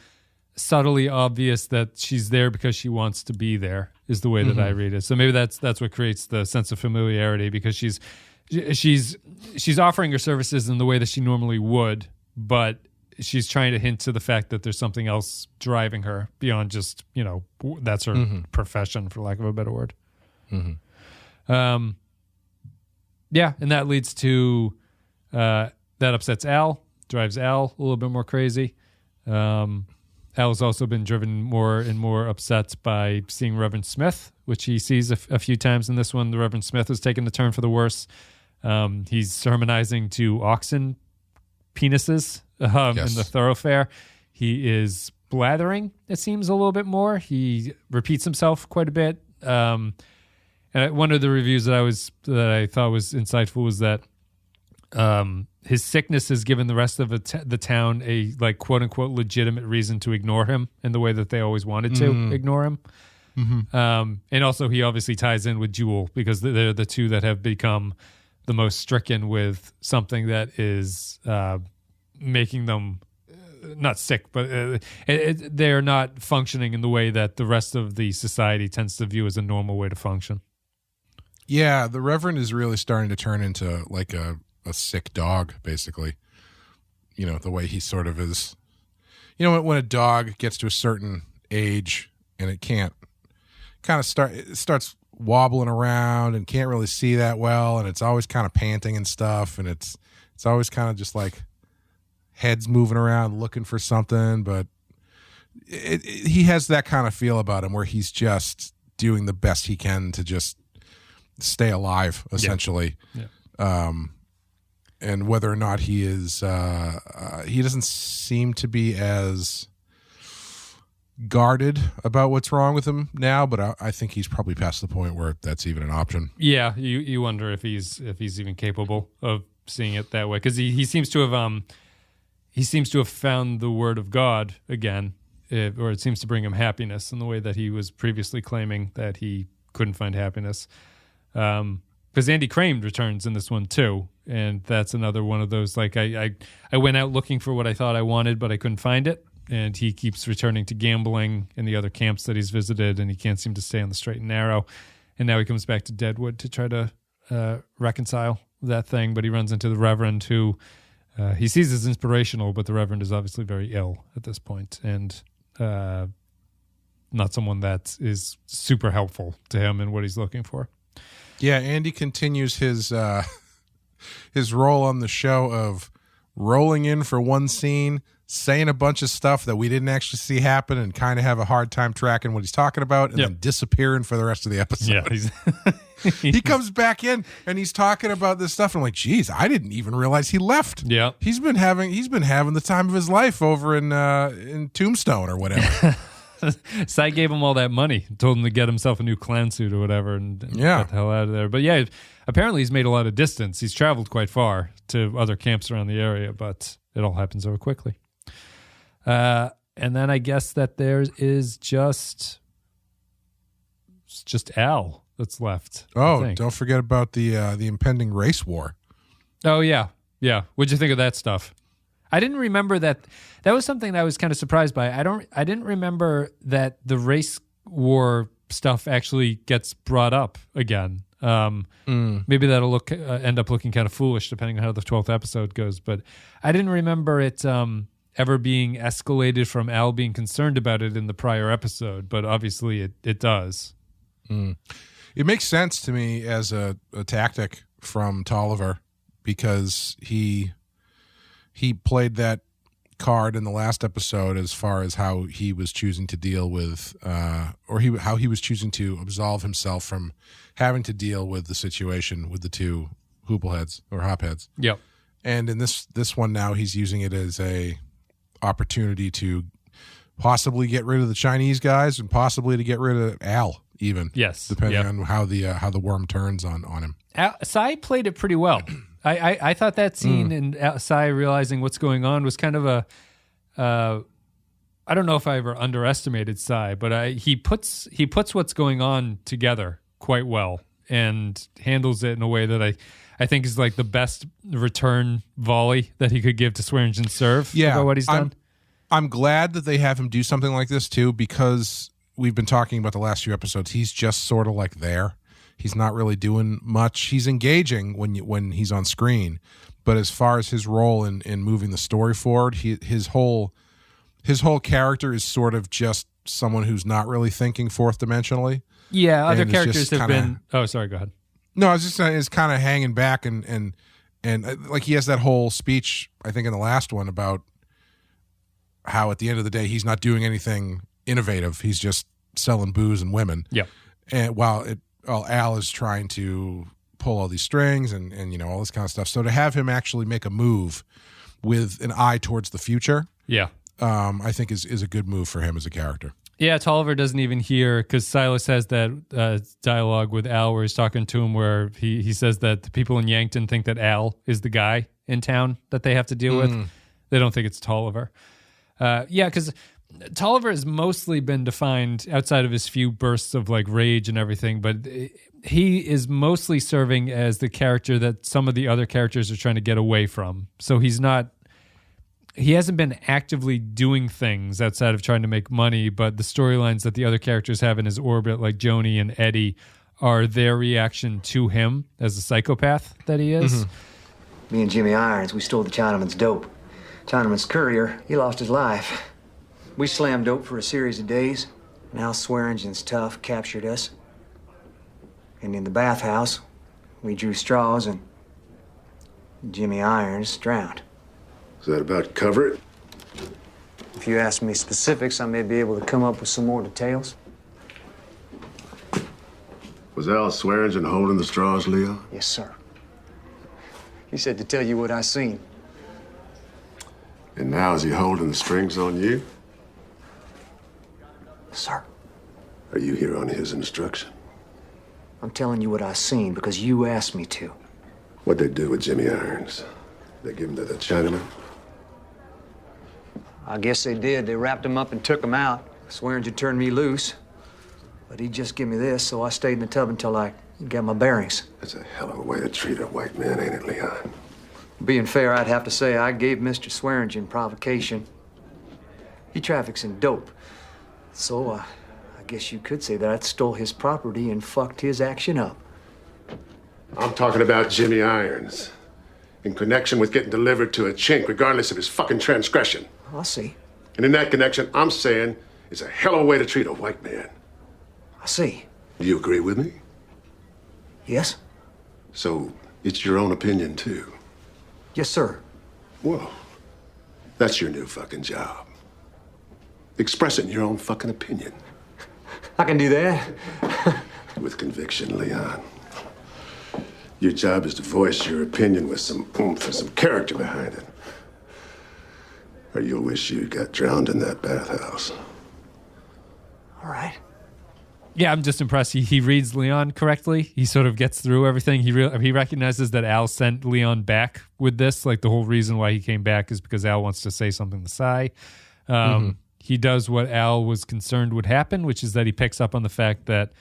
[SPEAKER 1] subtly obvious that she's there because she wants to be there, is the way that I read it. So maybe that's what creates the sense of familiarity, because she's offering her services in the way that she normally would, but she's trying to hint to the fact that there's something else driving her beyond just, that's her profession, for lack of a better word. And that leads to, that upsets Al, drives Al a little bit more crazy. Al's also been driven more and more upset by seeing Reverend Smith, which he sees a few times in this one. The Reverend Smith has taken the turn for the worse. He's sermonizing to oxen penises in the thoroughfare. He is blathering, it seems, a little bit more. He repeats himself quite a bit. And one of the reviews that I thought was insightful was that his sickness has given the rest of the town a like quote unquote legitimate reason to ignore him in the way that they always wanted to ignore him. And also he obviously ties in with Jewel, because they're the two that have become the most stricken with something that is making them not sick, but they're not functioning in the way that the rest of the society tends to view as a normal way to function.
[SPEAKER 2] Yeah, the Reverend is really starting to turn into like a sick dog, basically. The way he sort of is. When a dog gets to a certain age and it can't it starts wobbling around and can't really see that well, and it's always kind of panting and stuff, and it's always kind of just like heads moving around looking for something, but he has that kind of feel about him where he's just doing the best he can to just stay alive, essentially. And whether or not he is he doesn't seem to be as guarded about what's wrong with him now, but I think he's probably past the point where that's even an option.
[SPEAKER 1] Yeah, you wonder if he's even capable of seeing it that way, because he seems to have found the Word of God again, or it seems to bring him happiness in the way that he was previously claiming that he couldn't find happiness. Because Andy Crane returns in this one too, and that's another one of those, like, I went out looking for what I thought I wanted, but I couldn't find it, and he keeps returning to gambling in the other camps that he's visited, and he can't seem to stay on the straight and narrow, and now he comes back to Deadwood to try to reconcile that thing, but he runs into the Reverend, who he sees as inspirational, but the Reverend is obviously very ill at this point, and not someone that is super helpful to him in what he's looking for.
[SPEAKER 2] Yeah, Andy continues his role on the show of rolling in for one scene, saying a bunch of stuff that we didn't actually see happen and kind of have a hard time tracking what he's talking about and then disappearing for the rest of the episode.
[SPEAKER 1] Yeah,
[SPEAKER 2] he comes back in and he's talking about this stuff. And I'm like, geez, I didn't even realize he left.
[SPEAKER 1] Yeah.
[SPEAKER 2] He's been having the time of his life over in Tombstone or whatever.
[SPEAKER 1] Cy gave him all that money, told him to get himself a new clown suit or whatever, and got the hell out of there. But yeah, apparently he's made a lot of distance. He's traveled quite far to other camps around the area, but it all happens so quickly. And then I guess that there is just Al that's left.
[SPEAKER 2] Oh, don't forget about the impending race war.
[SPEAKER 1] Oh yeah. What'd you think of that stuff? I didn't remember that. That was something that I was kind of surprised by. I didn't remember that the race war stuff actually gets brought up again. Maybe that'll end up looking kind of foolish depending on how the 12th episode goes. But I didn't remember it ever being escalated from Al being concerned about it in the prior episode. But obviously it does.
[SPEAKER 2] It makes sense to me as a tactic from Tolliver because he played that card in the last episode as far as how he was choosing to deal with how he was choosing to absolve himself from having to deal with the situation with the two hoopleheads or hopheads.
[SPEAKER 1] Yep.
[SPEAKER 2] And in this one now, he's using it as a opportunity to possibly get rid of the Chinese guys and possibly to get rid of Al even.
[SPEAKER 1] Yes.
[SPEAKER 2] Depending on how the worm turns on him.
[SPEAKER 1] Cy played it pretty well. I thought that scene and Cy realizing what's going on was kind of a I don't know if I ever underestimated Cy, but he puts what's going on together quite well and handles it in a way that I think is like the best return volley that he could give to Swearengen's serve.
[SPEAKER 2] Yeah,
[SPEAKER 1] about what he's done.
[SPEAKER 2] I'm glad that they have him do something like this too, because we've been talking about the last few episodes. He's just sort of like there. He's not really doing much. He's engaging when he's on screen, but as far as his role in moving the story forward, his whole character is sort of just someone who's not really thinking fourth dimensionally.
[SPEAKER 1] Yeah, other characters have been. Oh, sorry. Go ahead.
[SPEAKER 2] No, I was just saying, is kind of hanging back and like he has that whole speech I think in the last one about how at the end of the day he's not doing anything innovative. He's just selling booze and women.
[SPEAKER 1] Yeah,
[SPEAKER 2] and while Al is trying to pull all these strings and all this kind of stuff. So to have him actually make a move with an eye towards the future, I think is a good move for him as a character.
[SPEAKER 1] Yeah, Tolliver doesn't even hear, because Silas has that dialogue with Al where he's talking to him where he says that the people in Yankton think that Al is the guy in town that they have to deal with. They don't think it's Tolliver. Because Tolliver has mostly been defined outside of his few bursts of like rage and everything, but he is mostly serving as the character that some of the other characters are trying to get away from. So he hasn't been actively doing things outside of trying to make money, but the storylines that the other characters have in his orbit, like Joni and Eddie, are their reaction to him as a psychopath that he is.
[SPEAKER 9] Me and Jimmy Irons, we stole the Chinaman's dope. Chinaman's courier, he lost his life. We slammed dope for a series of days. Now Swearengen's tough captured us. And in the bathhouse, we drew straws and Jimmy Irons drowned.
[SPEAKER 5] Is that about cover it?
[SPEAKER 9] If you ask me specifics, I may be able to come up with some more details.
[SPEAKER 5] Was Al Swearengen holding the straws, Leo?
[SPEAKER 9] Yes, sir. He said to tell you what I seen.
[SPEAKER 5] And now is he holding the strings on you?
[SPEAKER 9] Sir.
[SPEAKER 5] Are you here on his instruction?
[SPEAKER 9] I'm telling you what I seen because you asked me to.
[SPEAKER 5] What'd they do with Jimmy Irons? They give him to the Chinaman?
[SPEAKER 9] I guess they did. They wrapped him up and took him out. Swearengen turned me loose. But he just gave me this, so I stayed in the tub until I got my bearings.
[SPEAKER 5] That's a hell of a way to treat a white man, ain't it, Leon?
[SPEAKER 9] Being fair, I'd have to say I gave Mr. Swearengen provocation. He traffics in dope. So, I guess you could say that I stole his property and fucked his action up.
[SPEAKER 5] I'm talking about Jimmy Irons. In connection with getting delivered to a chink, regardless of his fucking transgression.
[SPEAKER 9] I see.
[SPEAKER 5] And in that connection, I'm saying it's a hell of a way to treat a white man.
[SPEAKER 9] I see.
[SPEAKER 5] Do you agree with me?
[SPEAKER 9] Yes.
[SPEAKER 5] So, it's your own opinion, too?
[SPEAKER 9] Yes, sir.
[SPEAKER 5] Well, That's your new fucking job. Expressing your own fucking opinion.
[SPEAKER 9] I can do that.
[SPEAKER 5] With conviction, Leon. Your job is to voice your opinion with some oomph and some character behind it. Or you'll wish you got drowned in that bathhouse.
[SPEAKER 9] All right.
[SPEAKER 1] Yeah, I'm just impressed. He reads Leon correctly. He sort of gets through everything. He recognizes that Al sent Leon back with this. Like, the whole reason why he came back is because Al wants to say something to Cy. He does what Al was concerned would happen, which is that he picks up on the fact that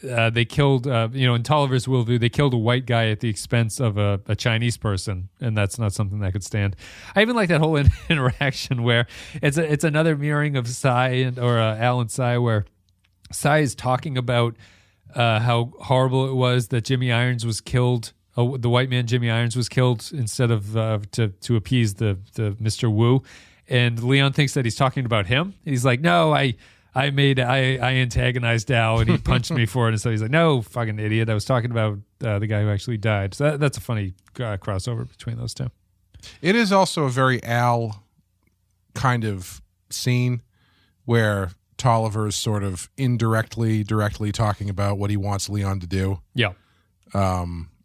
[SPEAKER 1] they killed, in Tolliver's worldview, they killed a white guy at the expense of a Chinese person, and that's not something that could stand. I even like that whole interaction where it's another mirroring of Cy or Al and Cy, where Cy is talking about how horrible it was that Jimmy Irons was killed. The white man Jimmy Irons was killed instead of to appease the Mr. Wu, and Leon thinks that he's talking about him. He's like, no, I antagonized Al and he punched me for it. And so he's like, no, fucking idiot. I was talking about the guy who actually died. So that's a funny crossover between those two.
[SPEAKER 2] It is also a very Al kind of scene where Tolliver is sort of directly talking about what he wants Leon to do.
[SPEAKER 1] Yeah.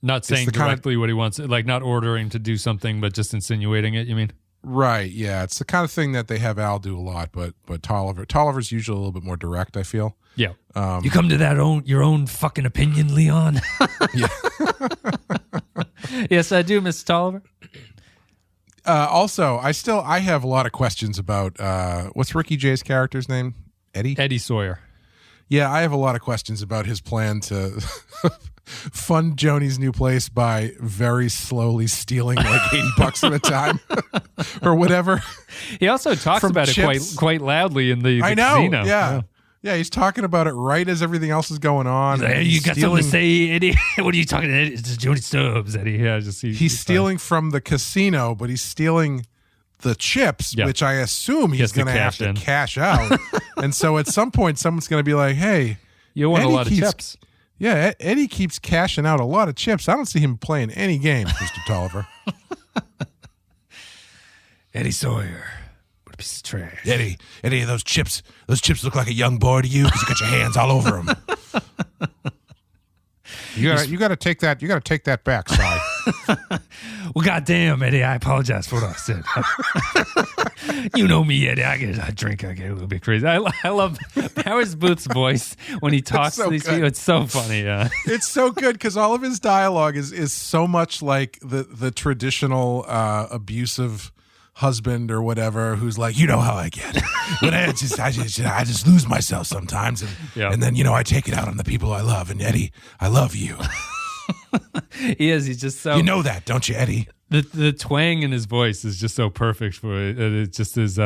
[SPEAKER 1] Not saying directly what he wants, like not ordering to do something, but just insinuating it, you mean?
[SPEAKER 2] Right, yeah. It's the kind of thing that they have Al do a lot, but Tolliver's usually a little bit more direct, I feel.
[SPEAKER 1] Yeah. You come to your own fucking opinion, Leon.
[SPEAKER 2] Yeah.
[SPEAKER 1] Yes, I do, Mr. Tolliver.
[SPEAKER 2] Also, I have a lot of questions about what's Ricky Jay's character's name? Eddie Sawyer. Yeah, I have a lot of questions about his plan to fund Joni's new place by very slowly stealing like $80 at a time or whatever.
[SPEAKER 1] He also talks about it quite loudly in the casino.
[SPEAKER 2] Yeah, he's talking about it right as everything else is going on.
[SPEAKER 1] Like, hey, you got something to say, Eddie? What are you talking to Eddie? It's Joni Stubbs, Eddie. Yeah, he's
[SPEAKER 2] stealing from the casino, but he's stealing the chips, which I assume he's going to have to cash out. And so at some point, someone's going to be like, hey,
[SPEAKER 1] you want a lot of chips.
[SPEAKER 2] Yeah, Eddie keeps cashing out a lot of chips. I don't see him playing any games, Mr. Tolliver.
[SPEAKER 1] Eddie Sawyer. What a piece of trash.
[SPEAKER 2] Eddie, those chips look like a young boy to you because you got your hands all over them. You got to take that back, Cy.
[SPEAKER 1] Well, goddamn, Eddie, I apologize for what I said. You know me, Eddie. I get a little bit crazy. I love Powers Booth's voice when he talks to these people. It's so funny. Yeah,
[SPEAKER 2] it's so good because all of his dialogue is so much like the traditional abusive husband or whatever who's like, you know how I get. When I just lose myself sometimes, and then I take it out on the people I love. And Eddie, I love you.
[SPEAKER 1] He's just so,
[SPEAKER 2] you know that, don't you, Eddie?
[SPEAKER 1] The twang in his voice is just so perfect for it. It just his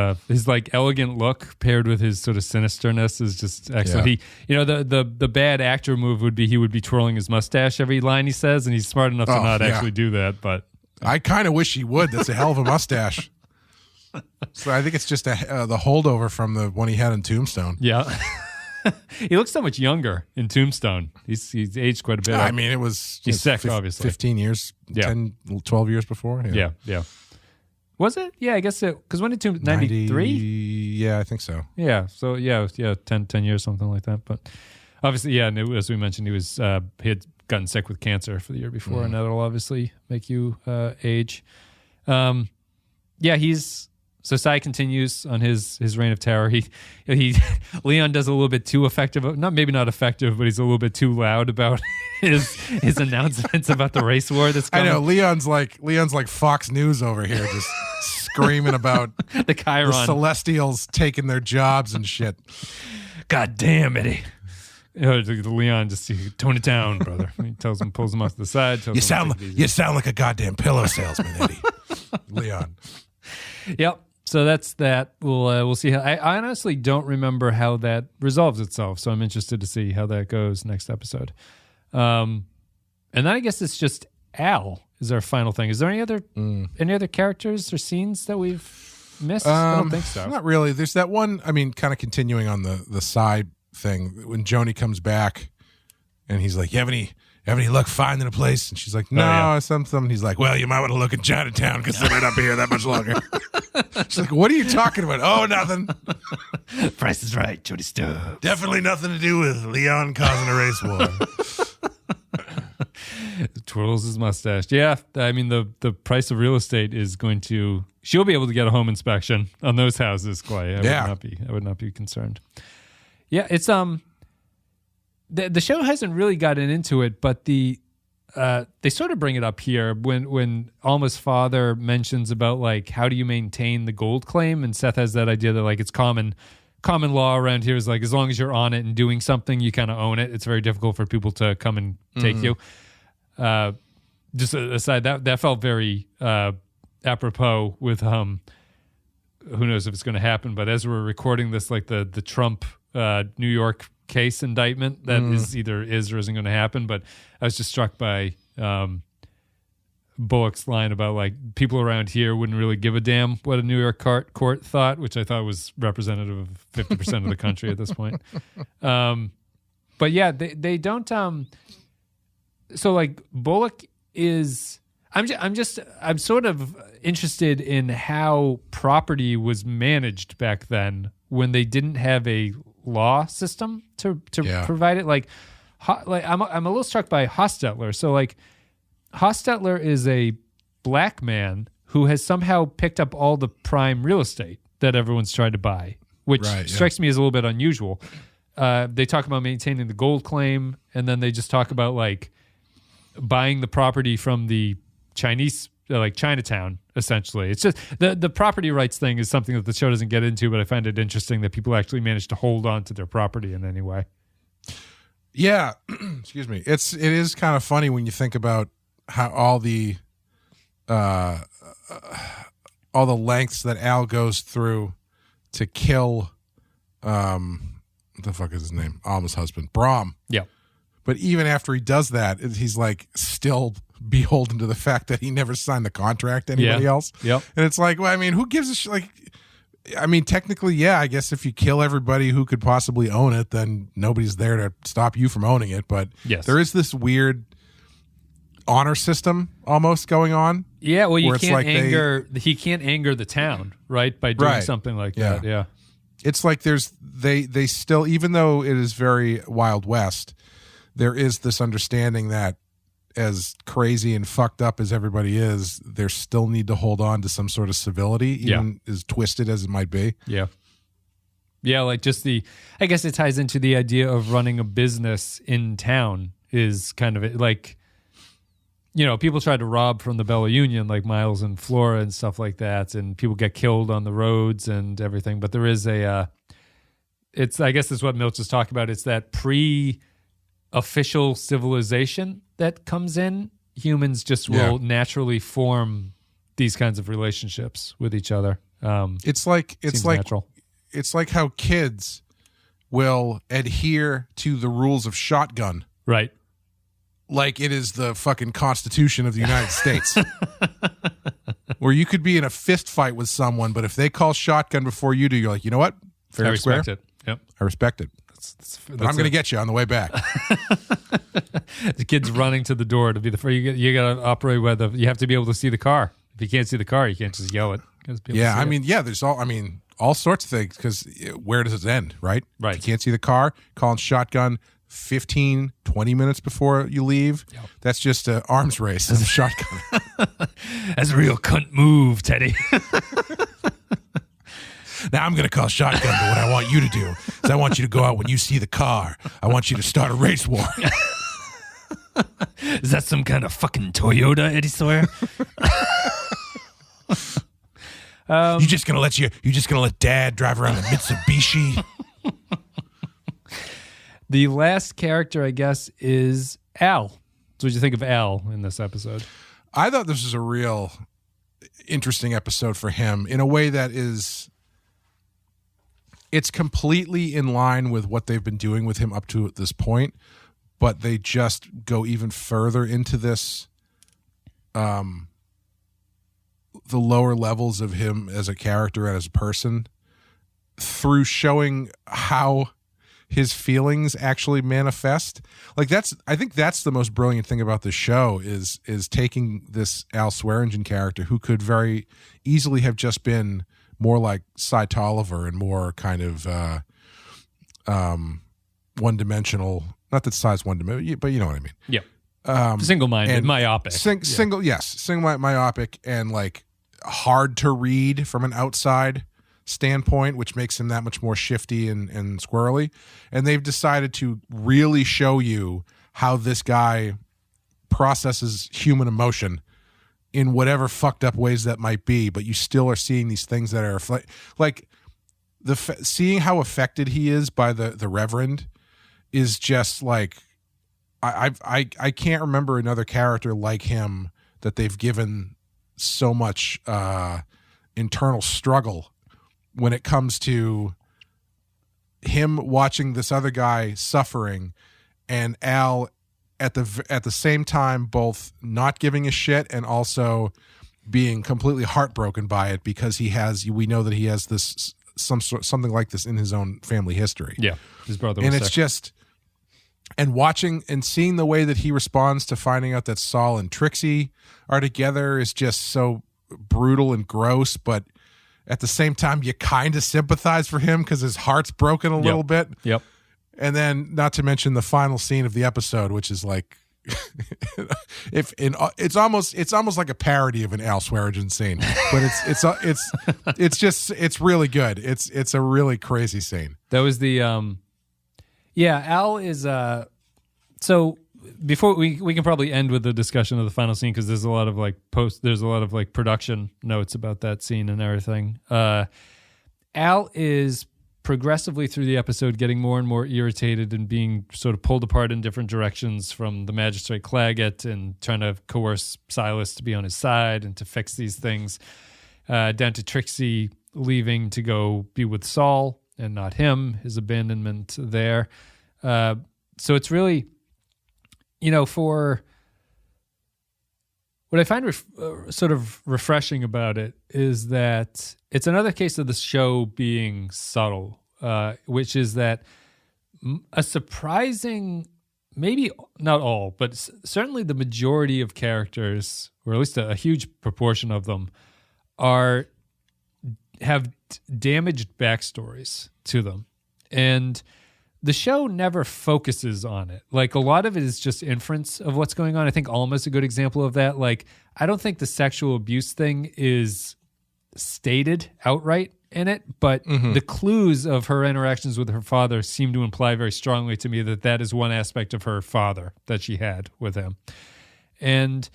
[SPEAKER 1] like elegant look paired with his sort of sinisterness is just excellent. Yeah. He, the bad actor move would be he would be twirling his mustache every line he says, and he's smart enough to not actually do that. But
[SPEAKER 2] I kind of wish he would. That's a hell of a mustache. So I think it's just the holdover from the one he had in Tombstone.
[SPEAKER 1] Yeah. He looks so much younger in Tombstone. He's aged quite a bit.
[SPEAKER 2] I mean, he's
[SPEAKER 1] sick, obviously.
[SPEAKER 2] 15 years, 10, 12 years before.
[SPEAKER 1] Yeah. Was it? Yeah, I guess because when did Tombstone, 93?
[SPEAKER 2] Yeah, I think so.
[SPEAKER 1] Yeah, so 10 years, something like that. But obviously, yeah, and as we mentioned, he had gotten sick with cancer for the year before, and that'll obviously make you age. So Cy continues on his reign of terror. Leon does a little bit too effective, maybe not effective, but he's a little bit too loud about his announcements about the race war that's coming.
[SPEAKER 2] I know Leon's like Fox News over here, just screaming about
[SPEAKER 1] the Chiron,
[SPEAKER 2] the Celestials taking their jobs and shit.
[SPEAKER 1] God damn, Eddie. Leon just tone it down, brother. He pulls him off to the side.
[SPEAKER 2] You sound like a goddamn pillow salesman, Eddie. Leon.
[SPEAKER 1] Yep. So that's that. We'll see. I honestly don't remember how that resolves itself, so I'm interested to see how that goes next episode. And then I guess it's just Al is our final thing. Is there any other characters or scenes that we've missed? I don't think so.
[SPEAKER 2] Not really. There's that one. I mean, kind of continuing on the side thing when Joni comes back, and he's like, "You have have any luck finding a place? And she's like, no, something. He's like, well, you might want to look in Chinatown because they might not be here that much longer. She's like, what are you talking about? Oh, nothing.
[SPEAKER 1] Price is Right, Jody Stubbs.
[SPEAKER 2] Definitely nothing to do with Leon causing a race war.
[SPEAKER 1] Twirls his mustache. Yeah, I mean, the price of real estate is going to... She'll be able to get a home inspection on those houses, Clay. I would not be concerned. Yeah, it's... The show hasn't really gotten into it, but they sort of bring it up here when Alma's father mentions about like how do you maintain the gold claim, and Seth has that idea that like it's common law around here is like as long as you're on it and doing something, you kind of own it. It's very difficult for people to come and take you. Just aside, that felt very apropos with who knows if it's going to happen, but as we're recording this, like the Trump New York case indictment that either is or isn't going to happen. But I was just struck by Bullock's line about like people around here wouldn't really give a damn what a New York court thought, which I thought was representative of 50% of the country at this point. But yeah, they don't. So like Bullock is. I'm sort of interested in how property was managed back then when they didn't have a law system to provide it. Like I'm a little struck by Hostetler. So like Hostetler is a black man who has somehow picked up all the prime real estate that everyone's tried to buy, which strikes me as a little bit unusual. They talk about maintaining the gold claim, and then they just talk about like buying the property from the Chinese, like Chinatown, essentially. It's just the property rights thing is something that the show doesn't get into, but I find it interesting that people actually manage to hold on to their property in any way.
[SPEAKER 2] Yeah, excuse me. It is kind of funny when you think about how all the lengths that Al goes through to kill what the fuck is his name? Alma's husband, Brom.
[SPEAKER 1] Yeah.
[SPEAKER 2] But even after he does that, he's like still beholden to the fact that he never signed the contract to anybody else.
[SPEAKER 1] Yep.
[SPEAKER 2] And it's like, well, I mean, who gives a shit? Like, I mean, technically, yeah, I guess if you kill everybody who could possibly own it, then nobody's there to stop you from owning it. But there is this weird honor system almost going on.
[SPEAKER 1] Yeah, well, you can't he can't anger the town, right? By doing something like that. Yeah.
[SPEAKER 2] It's like they still, even though it is very Wild West, there is this understanding that as crazy and fucked up as everybody is, they still need to hold on to some sort of civility, even as twisted as it might be.
[SPEAKER 1] Yeah. Yeah, like just I guess it ties into the idea of running a business in town is kind of like, you know, people try to rob from the Bella Union, like Miles and Flora and stuff like that, and people get killed on the roads and everything. But there is I guess that's what Milch is talking about. It's that pre-official civilization that comes in. Humans just will naturally form these kinds of relationships with each other.
[SPEAKER 2] It's like
[SPEAKER 1] natural.
[SPEAKER 2] It's like how kids will adhere to the rules of shotgun.
[SPEAKER 1] Right.
[SPEAKER 2] Like it is the fucking Constitution of the United States. Where you could be in a fist fight with someone, but if they call shotgun before you do, you're like, you know what? Fair
[SPEAKER 1] I respect it. Yep.
[SPEAKER 2] I respect it. But I'm going to get you on the way back.
[SPEAKER 1] The kid's running to the door to be the first. You got to operate with you have to be able to see the car. If you can't see the car, you can't just yell it.
[SPEAKER 2] Yeah, I mean, there's all sorts of things, because where does it end, right?
[SPEAKER 1] Right.
[SPEAKER 2] If you can't see the car, calling shotgun 15, 20 minutes before you leave. Yep. That's just an arms race as a shotgun.
[SPEAKER 1] That's a real cunt move, Teddy.
[SPEAKER 2] Now I'm going to call shotgun, but what I want you to do is I want you to go out when you see the car. I want you to start a race war.
[SPEAKER 1] Is that some kind of fucking Toyota, Eddie Sawyer?
[SPEAKER 2] You just gonna let Dad drive around a Mitsubishi?
[SPEAKER 1] The last character, I guess, is Al. So what did you think of Al in this episode?
[SPEAKER 2] I thought this was a real interesting episode for him in a way that it's completely in line with what they've been doing with him up to this point, but they just go even further into this, the lower levels of him as a character and as a person, through showing how his feelings actually manifest. Like I think that's the most brilliant thing about the show is taking this Al Swearengen character who could very easily have just been more like Cy Tolliver and more kind of one-dimensional. Not that Cy's one-dimensional, but you know what I mean.
[SPEAKER 1] Yeah. Single-minded, myopic.
[SPEAKER 2] Single myopic and like hard to read from an outside standpoint, which makes him that much more shifty and squirrely. And they've decided to really show you how this guy processes human emotion in whatever fucked up ways that might be, but you still are seeing these things that are like seeing how affected he is by the Reverend is just like I can't remember another character like him that they've given so much internal struggle when it comes to him watching this other guy suffering and Al at the same time both not giving a shit and also being completely heartbroken by it because we know that he has this something like this in his own family history.
[SPEAKER 1] Yeah, his brother was
[SPEAKER 2] and it's
[SPEAKER 1] sick.
[SPEAKER 2] just and watching and seeing the way that he responds to finding out that Saul and Trixie are together is just so brutal and gross, but at the same time you kind of sympathize for him because his heart's broken a little bit.
[SPEAKER 1] Yep.
[SPEAKER 2] And then not to mention the final scene of the episode, which is like it's almost like a parody of an Al Swearengen scene, but it's really good. It's a really crazy scene.
[SPEAKER 1] That was the Al is so before we can probably end with the discussion of the final scene because there's a lot of like production notes about that scene and everything. Al is progressively through the episode getting more and more irritated and being sort of pulled apart in different directions from the magistrate Claggett and trying to coerce Silas to be on his side and to fix these things, down to Trixie leaving to go be with Saul and not him, his abandonment there. So it's really, for what I find sort of refreshing about it is that it's another case of the show being subtle, which is that a surprising, maybe not all, but certainly the majority of characters, or at least a huge proportion of them, have damaged backstories to them. And the show never focuses on it. Like, a lot of it is just inference of what's going on. I think Alma's a good example of that. Like, I don't think the sexual abuse thing is stated outright in it, but the clues of her interactions with her father seem to imply very strongly to me that that is one aspect of her father that she had with him. And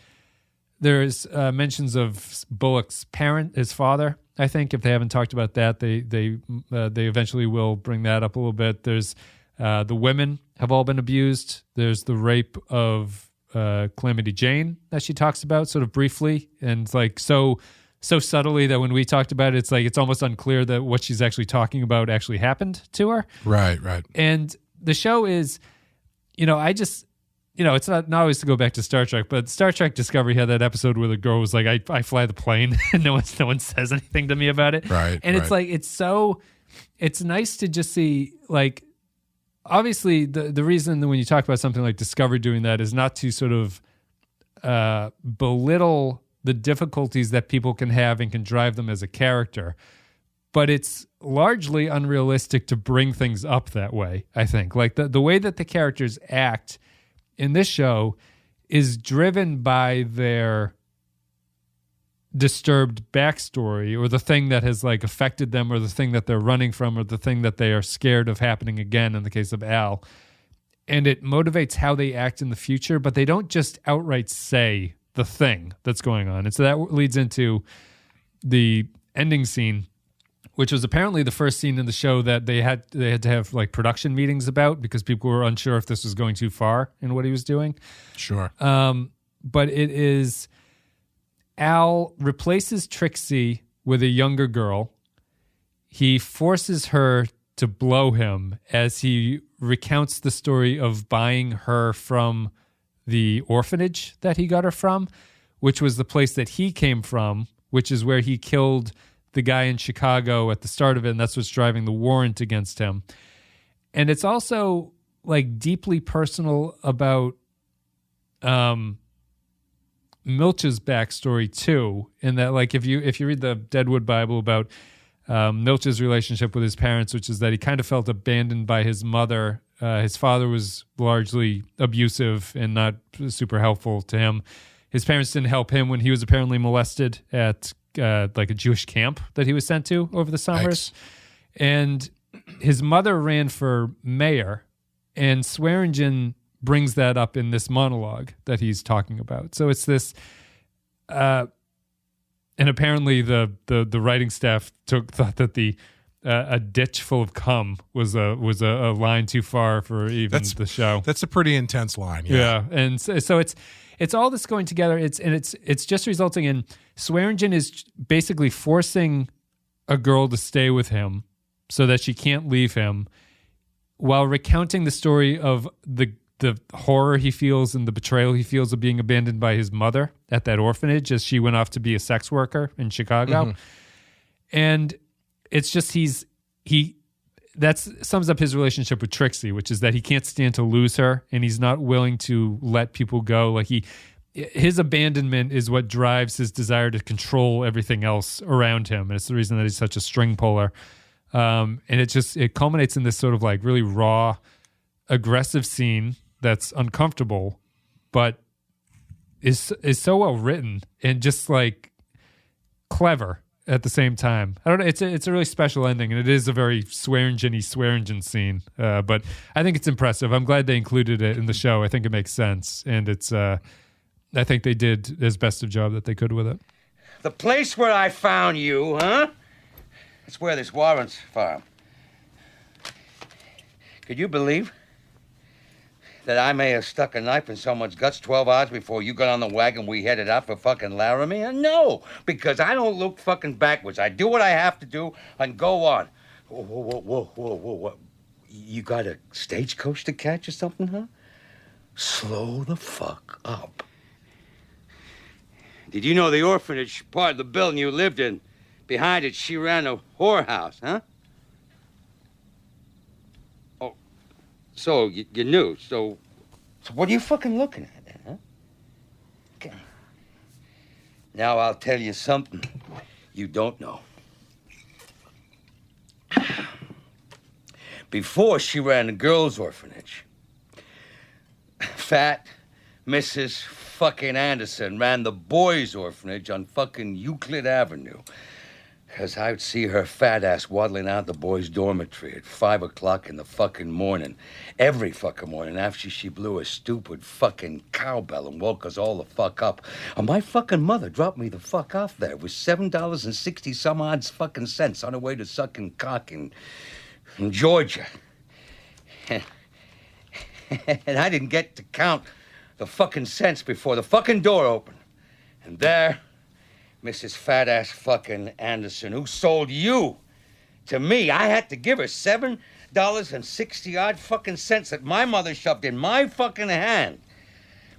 [SPEAKER 1] there's mentions of Bullock's parent, his father. I think if they haven't talked about that, they eventually will bring that up a little bit. There's the women have all been abused. There's the rape of Calamity Jane that she talks about sort of briefly, and like so subtly that when we talked about it, it's like it's almost unclear that what she's actually talking about actually happened to her.
[SPEAKER 2] Right.
[SPEAKER 1] And the show is, it's not always to go back to Star Trek, but Star Trek Discovery had that episode where the girl was like, I fly the plane and no one says anything to me about it.
[SPEAKER 2] Right.
[SPEAKER 1] And it's like, it's nice to just see, like, obviously the reason that when you talk about something like Discovery doing that is not to sort of belittle the difficulties that people can have and can drive them as a character. But it's largely unrealistic to bring things up that way, I think. Like the way that the characters act in this show is driven by their disturbed backstory or the thing that has like affected them or the thing that they're running from or the thing that they are scared of happening again in the case of Al. And it motivates how they act in the future, but they don't just outright say the thing that's going on. And so that leads into the ending scene, which was apparently the first scene in the show that they had to have like production meetings about because people were unsure if this was going too far in what he was doing.
[SPEAKER 2] Sure.
[SPEAKER 1] But it is Al replaces Trixie with a younger girl. He forces her to blow him as he recounts the story of buying her from the orphanage that he got her from, which was the place that he came from, which is where he killed the guy in Chicago at the start of it, and that's what's driving the warrant against him. And it's also like deeply personal about Milch's backstory too, in that like if you read the Deadwood Bible about Milch's relationship with his parents, which is that he kind of felt abandoned by his mother. His father was largely abusive and not super helpful to him. His parents didn't help him when he was apparently molested at like a Jewish camp that he was sent to over the summers. And his mother ran for mayor, and Swearengen brings that up in this monologue that he's talking about. So it's this, and apparently the writing staff thought that a ditch full of cum was a line too far for even the show.
[SPEAKER 2] That's a pretty intense line.
[SPEAKER 1] Yeah. And so it's all this going together. It's just resulting in Swearengen is basically forcing a girl to stay with him so that she can't leave him, while recounting the story of the horror he feels and the betrayal he feels of being abandoned by his mother at that orphanage as she went off to be a sex worker in Chicago. And it's just that sums up his relationship with Trixie, which is that he can't stand to lose her and he's not willing to let people go. Like his abandonment is what drives his desire to control everything else around him. And it's the reason that he's such a string puller. And it culminates in this sort of like really raw, aggressive scene that's uncomfortable, but is so well written and just like clever at the same time. I don't know. It's a really special ending, and it is a very Swearengen scene. But I think it's impressive. I'm glad they included it in the show. I think it makes sense, and it's. I think they did as best a job that they could with it.
[SPEAKER 4] The place where I found you, huh? That's where this warrant's from. Could you believe that I may have stuck a knife in someone's guts 12 hours before you got on the wagon we headed out for fucking Laramie? No, because I don't look fucking backwards. I do what I have to do and go on. Whoa. You got a stagecoach to catch or something, huh? Slow the fuck up. Did you know the orphanage part of the building you lived in, behind it, she ran a whorehouse, huh? Oh, so you knew. So what are you fucking looking at then, huh? Okay. Now I'll tell you something you don't know. Before she ran a girls' orphanage, fat Mrs. fucking Anderson ran the boys' orphanage on fucking Euclid Avenue. Because I would see her fat ass waddling out the boys' dormitory at 5 o'clock in the fucking morning. Every fucking morning after she blew a stupid fucking cowbell and woke us all the fuck up. And my fucking mother dropped me the fuck off there with $7.60 some odd fucking cents on her way to sucking cock in Georgia. And I didn't get to count the fucking cents before the fucking door opened. And there, Mrs. Fat-ass fucking Anderson, who sold you to me, I had to give her $7.60 odd fucking cents that my mother shoved in my fucking hand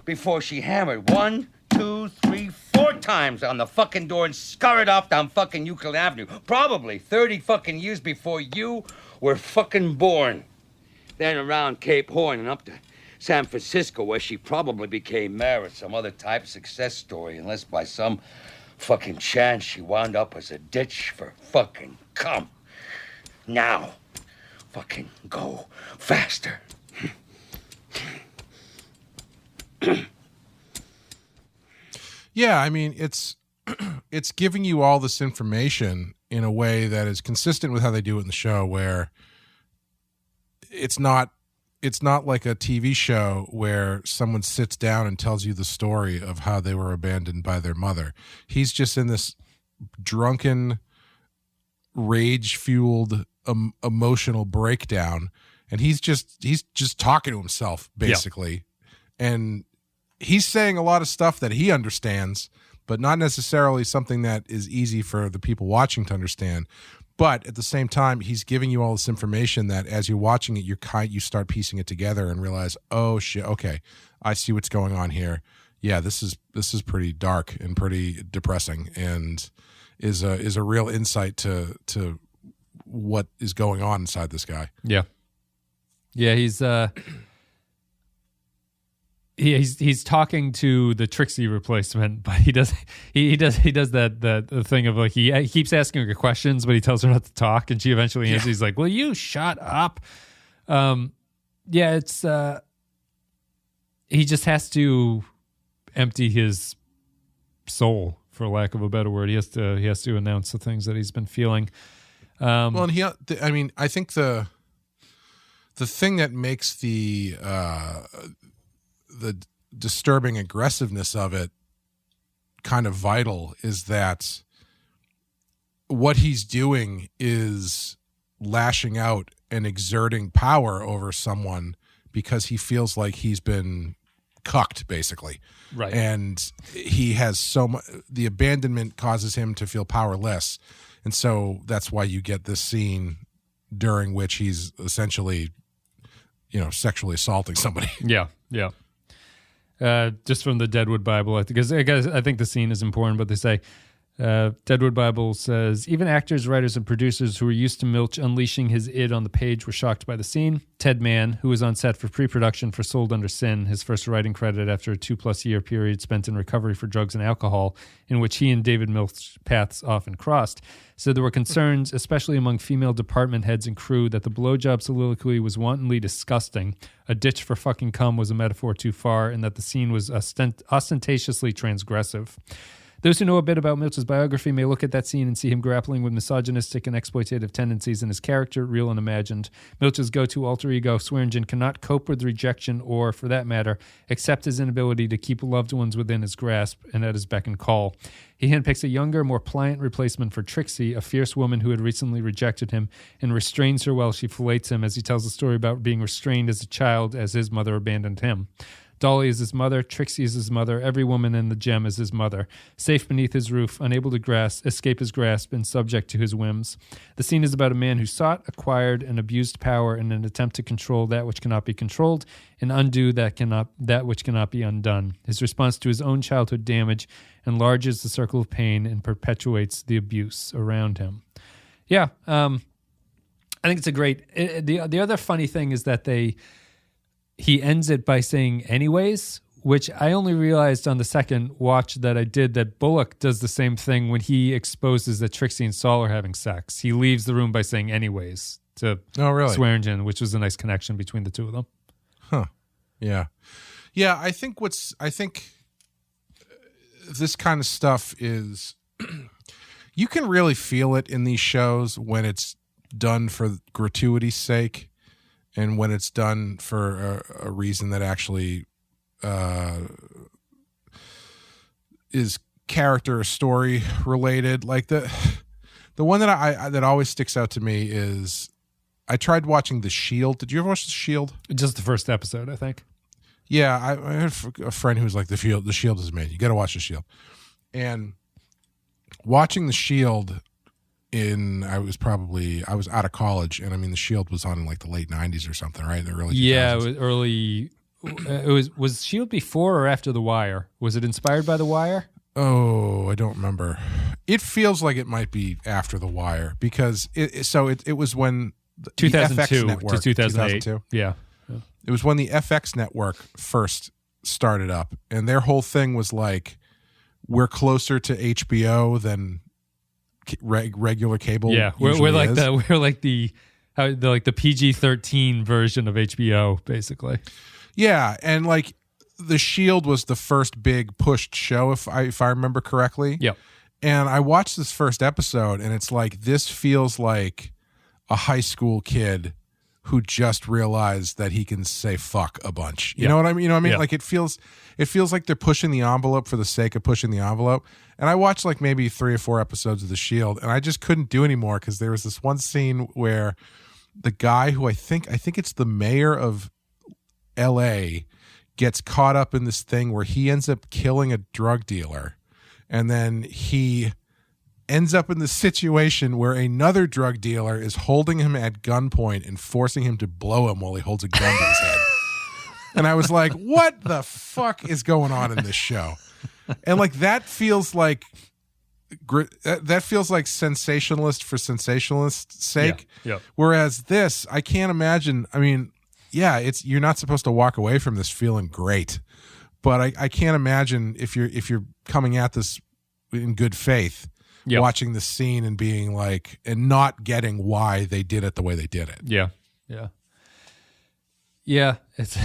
[SPEAKER 4] before she hammered 1, 2, 3, 4 times on the fucking door and scurried off down fucking Euclid Avenue. Probably 30 fucking years before you were fucking born. Then around Cape Horn and up to San Francisco, where she probably became mayor or some other type of success story, unless by some fucking chance she wound up as a ditch for fucking cum. Now, fucking go faster.
[SPEAKER 2] Yeah, I mean, it's giving you all this information in a way that is consistent with how they do it in the show, where it's not like a TV show where someone sits down and tells you the story of how they were abandoned by their mother. He's just in this drunken, rage-fueled, emotional breakdown, and he's just talking to himself, basically. Yeah. And he's saying a lot of stuff that he understands, but not necessarily something that is easy for the people watching to understand. But at the same time, he's giving you all this information that as you're watching it, you start piecing it together and realize, oh shit, okay, I see what's going on here. Yeah, this is pretty dark and pretty depressing, and is a real insight to what is going on inside this guy.
[SPEAKER 1] Yeah. Yeah, he's talking to the Trixie replacement, but he does that thing of like he keeps asking her questions, but he tells her not to talk, and she eventually answers. He's like, "Will you shut up?" It's he just has to empty his soul, for lack of a better word. He has to announce the things that he's been feeling.
[SPEAKER 2] And I think the thing that makes the disturbing aggressiveness of it kind of vital is that what he's doing is lashing out and exerting power over someone because he feels like he's been cucked, basically.
[SPEAKER 1] Right.
[SPEAKER 2] And he has so much, the abandonment causes him to feel powerless. And so that's why you get this scene during which he's essentially, sexually assaulting somebody.
[SPEAKER 1] Yeah. Yeah. Just from the Deadwood Bible, because I think the scene is important, but they say, Deadwood Bible says, even actors, writers, and producers who were used to Milch unleashing his id on the page were shocked by the scene. Ted Mann, who was on set for pre-production for Sold Under Sin, his first writing credit after a 2+ year period spent in recovery for drugs and alcohol, in which he and David Milch's paths often crossed, said there were concerns, especially among female department heads and crew, that the blowjob soliloquy was wantonly disgusting, a ditch for fucking cum was a metaphor too far, and that the scene was ostentatiously transgressive. Those who know a bit about Milch's biography may look at that scene and see him grappling with misogynistic and exploitative tendencies in his character, real and imagined. Milch's go-to alter ego, Swearengen, cannot cope with rejection or, for that matter, accept his inability to keep loved ones within his grasp and at his beck and call. He handpicks a younger, more pliant replacement for Trixie, a fierce woman who had recently rejected him, and restrains her while she fillets him as he tells the story about being restrained as a child as his mother abandoned him. Dolly is his mother, Trixie is his mother, every woman in the gem is his mother, safe beneath his roof, unable to escape his grasp, and subject to his whims. The scene is about a man who sought, acquired, and abused power in an attempt to control that which cannot be controlled and undo that which cannot be undone. His response to his own childhood damage enlarges the circle of pain and perpetuates the abuse around him. Yeah, I think it's a great... The other funny thing is that he ends it by saying anyways, which I only realized on the second watch that I did that Bullock does the same thing when he exposes that Trixie and Saul are having sex. He leaves the room by saying anyways to Swearengen, which was a nice connection between the two of them.
[SPEAKER 2] Huh. Yeah. Yeah, I think this kind of stuff is you can really feel it in these shows when it's done for gratuity's sake. And when it's done for a reason that actually is character or story related, like the one that always sticks out to me is I tried watching The Shield. Did you ever watch The Shield?
[SPEAKER 1] Just the first episode, I think.
[SPEAKER 2] Yeah, I had a friend who was like, The Shield is amazing. You got to watch The Shield. And watching The Shield. I was out of college, and The Shield was on in like the late 90s or something, right? The early 2000s.
[SPEAKER 1] Yeah, it was early. Was Shield before or after The Wire? Was it inspired by The Wire?
[SPEAKER 2] Oh, I don't remember. It feels like it might be after The Wire because it was when the
[SPEAKER 1] 2002
[SPEAKER 2] FX network,
[SPEAKER 1] to 2008.
[SPEAKER 2] 2002.
[SPEAKER 1] Yeah.
[SPEAKER 2] It was when the FX network first started up, and their whole thing was like, we're closer to HBO than regular cable.
[SPEAKER 1] Yeah, we're like the PG-13 version of HBO, basically.
[SPEAKER 2] Yeah, and like The Shield was the first big pushed show, if I remember correctly.
[SPEAKER 1] Yep.
[SPEAKER 2] And I watched this first episode, and it's like, this feels like a high school kid who just realized that he can say fuck a bunch. You know what I mean?
[SPEAKER 1] Yeah.
[SPEAKER 2] Like it feels like they're pushing the envelope for the sake of pushing the envelope. And I watched like maybe 3 or 4 episodes of The Shield, and I just couldn't do anymore because there was this one scene where the guy who I think it's the mayor of LA gets caught up in this thing where he ends up killing a drug dealer, and then he ends up in the situation where another drug dealer is holding him at gunpoint and forcing him to blow him while he holds a gun to his head. And I was like, what the fuck is going on in this show? And like that feels like sensationalist for sensationalist's sake.
[SPEAKER 1] Yeah.
[SPEAKER 2] Whereas this, I can't imagine. yeah, you're not supposed to walk away from this feeling great. But I can't imagine if you're coming at this in good faith, watching the scene and being like, and not getting why they did it the way they did it.
[SPEAKER 1] Yeah. It's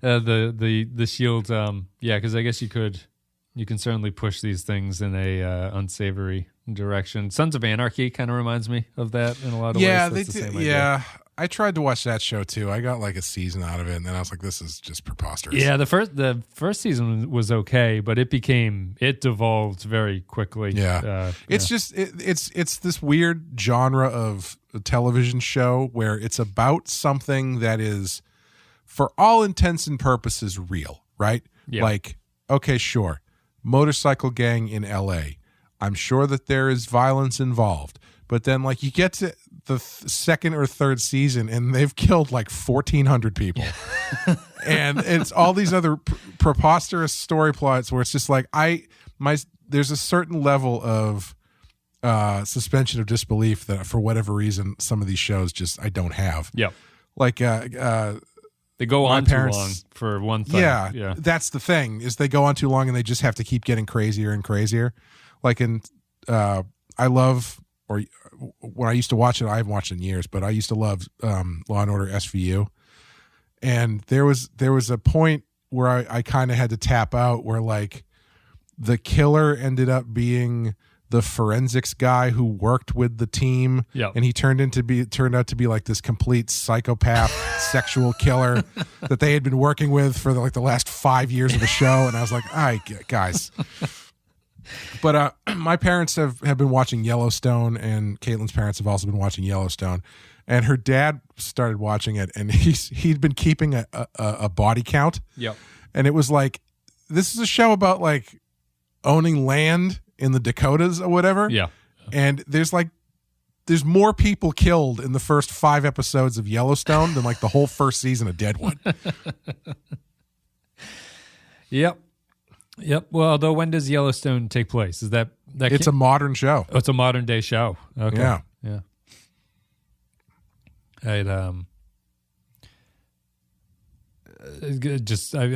[SPEAKER 1] the Shield. Because I guess you can certainly push these things in a unsavory direction. Sons of Anarchy kind of reminds me of that in a lot of ways.
[SPEAKER 2] Yeah,
[SPEAKER 1] That's
[SPEAKER 2] they
[SPEAKER 1] the
[SPEAKER 2] did.
[SPEAKER 1] same idea.
[SPEAKER 2] Yeah. I tried to watch that show too. I got like a season out of it, and then I was like, "This is just preposterous."
[SPEAKER 1] Yeah, the first season was okay, but it devolved very quickly.
[SPEAKER 2] Yeah, it's just it's this weird genre of a television show where it's about something that is, for all intents and purposes, real, right?
[SPEAKER 1] Yeah.
[SPEAKER 2] Like, okay, sure, motorcycle gang in L.A. I'm sure that there is violence involved, but then like you get to the second or third season and they've killed like 1,400 people. And it's all these other preposterous story plots where it's just like there's a certain level of suspension of disbelief that for whatever reason some of these shows just I don't have.
[SPEAKER 1] Yeah.
[SPEAKER 2] Like
[SPEAKER 1] they go on too long for one thing.
[SPEAKER 2] Yeah. That's the thing, is they go on too long and they just have to keep getting crazier and crazier. Like I love, or when I used to watch it, I haven't watched it in years, but I used to love Law and Order SVU. And there was a point where I kind of had to tap out, where like the killer ended up being the forensics guy who worked with the team.
[SPEAKER 1] Yep.
[SPEAKER 2] And he turned out to be like this complete psychopath sexual killer that they had been working with for the last 5 years of the show. And I was like, all right, guys. But my parents have been watching Yellowstone, and Caitlin's parents have also been watching Yellowstone. And her dad started watching it, and he'd been keeping a body count.
[SPEAKER 1] Yep.
[SPEAKER 2] And it was like, this is a show about like owning land in the Dakotas or whatever.
[SPEAKER 1] Yeah.
[SPEAKER 2] And there's more people killed in the first 5 episodes of Yellowstone than like the whole first season of Deadwood.
[SPEAKER 1] Yep. Well, although when does Yellowstone take place? Is that
[SPEAKER 2] it's a modern show.
[SPEAKER 1] Oh, it's a modern day show. Okay.
[SPEAKER 2] Yeah.
[SPEAKER 1] I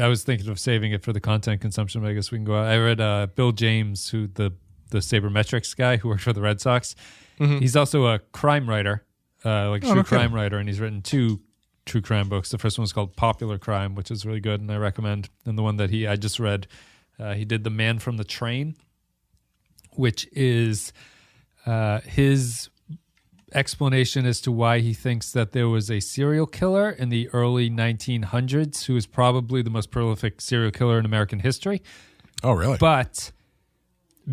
[SPEAKER 1] was thinking of saving it for the content consumption, but I guess we can go out. I read Bill James, who the sabermetrics guy who worked for the Red Sox. Mm-hmm. He's also a crime writer, true crime writer, and he's written 2 true crime books. The first one was called Popular Crime, which is really good, and I recommend. And the one that I just read, he did The Man from the Train, which is his explanation as to why he thinks that there was a serial killer in the early 1900s who is probably the most prolific serial killer in American history.
[SPEAKER 2] Oh, really?
[SPEAKER 1] But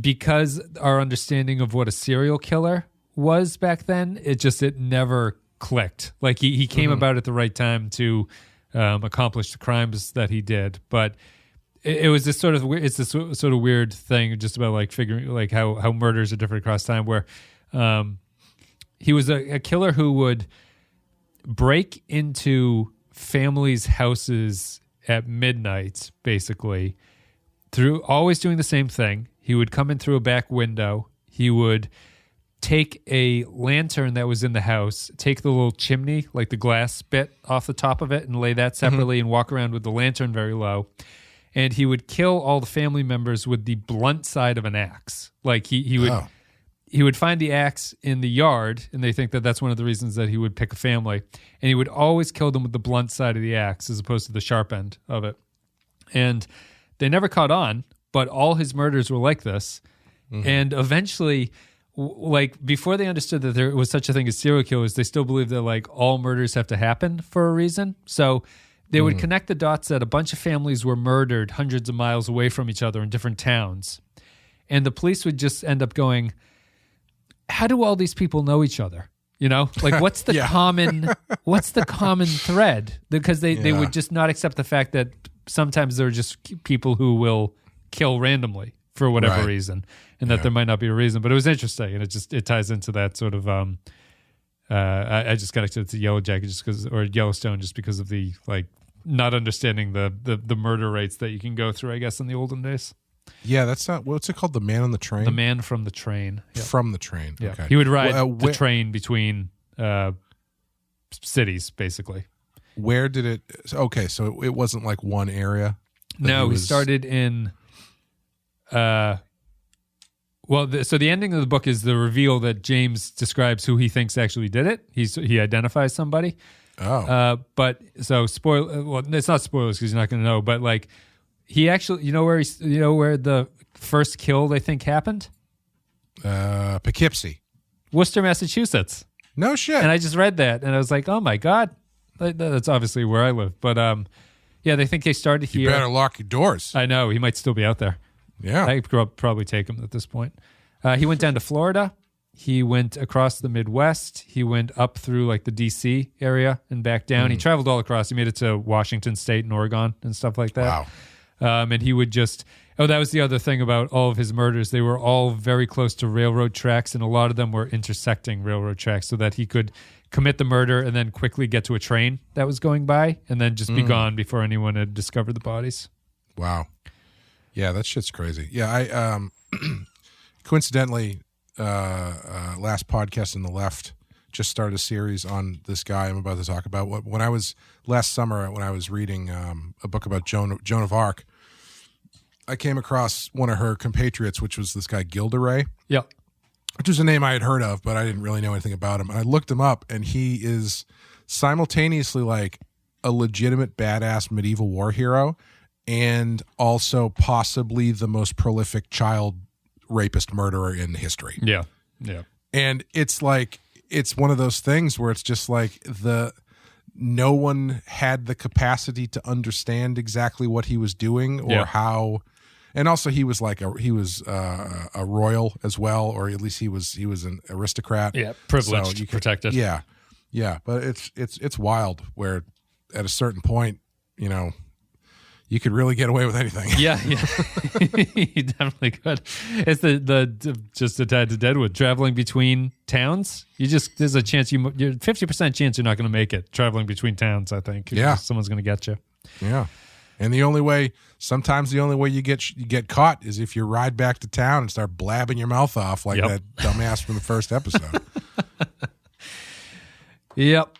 [SPEAKER 1] because our understanding of what a serial killer was back then, it never clicked. Like he came about at the right time to accomplish the crimes that he did, but it was this sort of weird thing just about like figuring like how murders are different across time, where he was a killer who would break into families' houses at midnight, basically, through always doing the same thing. He would come in through a back window. He would take a lantern that was in the house, take the little chimney, like the glass bit off the top of it, and lay that separately and walk around with the lantern very low. And he would kill all the family members with the blunt side of an axe. Like he would find the axe in the yard, and they think that that's one of the reasons that he would pick a family. And he would always kill them with the blunt side of the axe as opposed to the sharp end of it. And they never caught on, but all his murders were like this. Mm-hmm. And eventually, like before they understood that there was such a thing as serial killers, they still believed that like all murders have to happen for a reason. So they would connect the dots that a bunch of families were murdered hundreds of miles away from each other in different towns. And the police would just end up going, how do all these people know each other? You know, like what's the common thread? Because they would just not accept the fact that sometimes there are just people who will kill randomly for whatever reason, and that there might not be a reason. But it was interesting, and it ties into that sort of. I just connected it to Yellow Jacket or Yellowstone just because of the like not understanding the murder rates that you can go through, I guess, in the olden days.
[SPEAKER 2] Yeah, that's not, what's it called? The Man on the Train?
[SPEAKER 1] The Man from the Train. Yep.
[SPEAKER 2] From the Train.
[SPEAKER 1] Yeah.
[SPEAKER 2] Okay.
[SPEAKER 1] He would ride the train between cities, basically.
[SPEAKER 2] Where did it? Okay, so it wasn't like one area.
[SPEAKER 1] No, he started in. So the ending of the book is the reveal that James describes who he thinks actually did it. He identifies somebody.
[SPEAKER 2] Oh,
[SPEAKER 1] but so spoil. Well, it's not spoilers because you're not going to know. But like, he actually, you know where the first kill they think happened?
[SPEAKER 2] Poughkeepsie,
[SPEAKER 1] Worcester, Massachusetts.
[SPEAKER 2] No shit.
[SPEAKER 1] And I just read that, and I was like, oh my god, that's obviously where I live. But yeah, they think they started here.
[SPEAKER 2] You better lock your doors.
[SPEAKER 1] I know he might still be out there.
[SPEAKER 2] Yeah,
[SPEAKER 1] I could probably take him at this point. He went down to Florida. He went across the Midwest. He went up through like the D.C. area and back down. He traveled all across. He made it to Washington State and Oregon and stuff like that.
[SPEAKER 2] Wow.
[SPEAKER 1] And he would just... Oh, that was the other thing about all of his murders. They were all very close to railroad tracks, and a lot of them were intersecting railroad tracks so that he could commit the murder and then quickly get to a train that was going by and then just be gone before anyone had discovered the bodies.
[SPEAKER 2] Wow. Yeah, that shit's crazy. Yeah, I coincidentally, last podcast on the left just started a series on this guy I'm about to talk about. When I was last summer, when I was reading a book about Joan of Arc, I came across one of her compatriots, which was this guy Gilderay.
[SPEAKER 1] Yeah.
[SPEAKER 2] Which was a name I had heard of, but I didn't really know anything about him. And I looked him up, and he is simultaneously like a legitimate badass medieval war hero and also possibly the most prolific child rapist murderer in history.
[SPEAKER 1] Yeah. Yeah.
[SPEAKER 2] And it's like, it's one of those things where it's just like no one had the capacity to understand exactly what he was doing or how. And also, he was like a royal as well, or at least he was an aristocrat.
[SPEAKER 1] Yeah, privileged, so protected.
[SPEAKER 2] Yeah, yeah. But it's wild. Where at a certain point, you could really get away with anything.
[SPEAKER 1] Yeah, you definitely could. It's the just a tad to Deadwood, traveling between towns. There's a chance you're 50% chance you're not going to make it traveling between towns. I think.
[SPEAKER 2] Yeah,
[SPEAKER 1] someone's going to get you.
[SPEAKER 2] Yeah. And sometimes the only way you get caught is if you ride back to town and start blabbing your mouth off like that dumbass from the first episode.
[SPEAKER 1] Yep.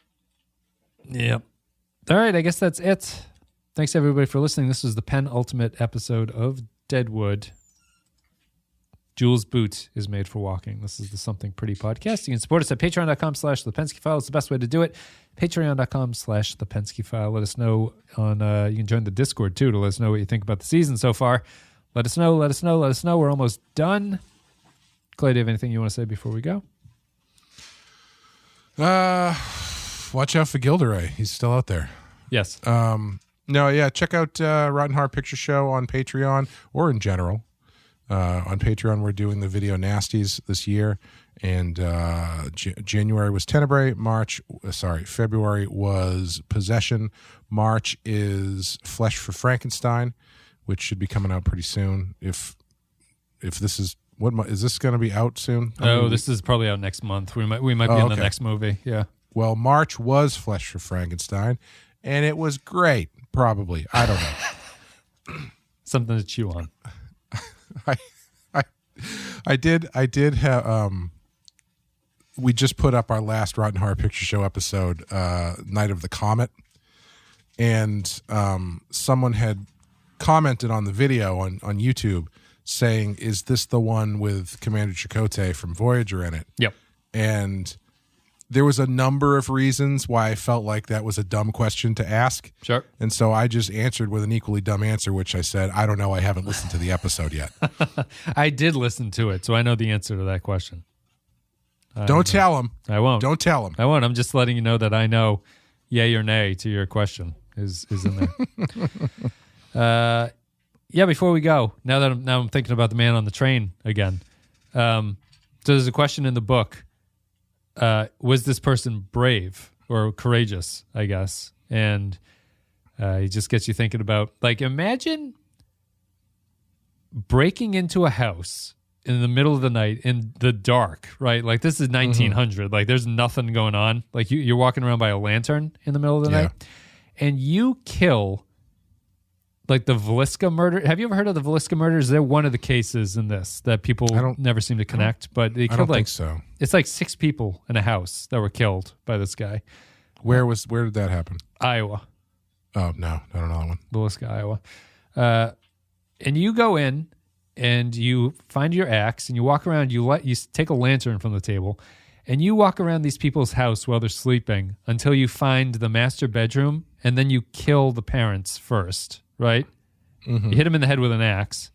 [SPEAKER 1] All right, I guess that's it. Thanks everybody for listening. This was the penultimate episode of Deadwood. Jules' boot is made for walking. This is the Something Pretty podcast. You can support us at patreon.com/The Penske File. It's the best way to do it. Patreon.com/The Penske File. Let us know you can join the Discord too to let us know what you think about the season so far. Let us know. We're almost done. Clay, do you have anything you want to say before we go?
[SPEAKER 2] Watch out for Gilderay. He's still out there.
[SPEAKER 1] Yes.
[SPEAKER 2] Check out Rotten Heart Picture Show on Patreon or in general. On Patreon, we're doing the Video Nasties this year, and January was Tenebrae. February was Possession. March is Flesh for Frankenstein, which should be coming out pretty soon. If this is is this going to be out soon?
[SPEAKER 1] This is probably out next month. We might be in the next movie. Yeah.
[SPEAKER 2] Well, March was Flesh for Frankenstein, and it was great. Probably, I don't know.
[SPEAKER 1] Something to chew on.
[SPEAKER 2] I did have we just put up our last Rotten Horror Picture Show episode, Night of the Comet, and someone had commented on the video on YouTube saying, is this the one with Commander Chakotay from Voyager in it?
[SPEAKER 1] Yep.
[SPEAKER 2] And there was a number of reasons why I felt like that was a dumb question to ask.
[SPEAKER 1] Sure.
[SPEAKER 2] And so I just answered with an equally dumb answer, which I said, I don't know. I haven't listened to the episode yet.
[SPEAKER 1] I did listen to it, so I know the answer to that question.
[SPEAKER 2] Don't tell him.
[SPEAKER 1] I won't.
[SPEAKER 2] Don't tell him.
[SPEAKER 1] I won't. I'm just letting you know that I know yay or nay to your question is in there. Before we go, now I'm thinking about the man on the train again. So there's a question in the book. Was this person brave or courageous, I guess? And he just gets you thinking about, like, imagine breaking into a house in the middle of the night in the dark, right? Like, this is 1900. Like, there's nothing going on. Like, you're walking around by a lantern in the middle of the night, and you kill, like, the Veliska murder. Have you ever heard of the Veliska murders? They're one of the cases in this that people never seem to connect. But they killed,
[SPEAKER 2] think so.
[SPEAKER 1] It's like 6 people in a house that were killed by this guy.
[SPEAKER 2] Where did that happen?
[SPEAKER 1] Iowa.
[SPEAKER 2] Oh, no, I don't know that one.
[SPEAKER 1] Villisca, Iowa. And you go in and you find your axe and you walk around. You take a lantern from the table and you walk around these people's house while they're sleeping until you find the master bedroom, and then you kill the parents first, right? Mm-hmm. You hit them in the head with an axe.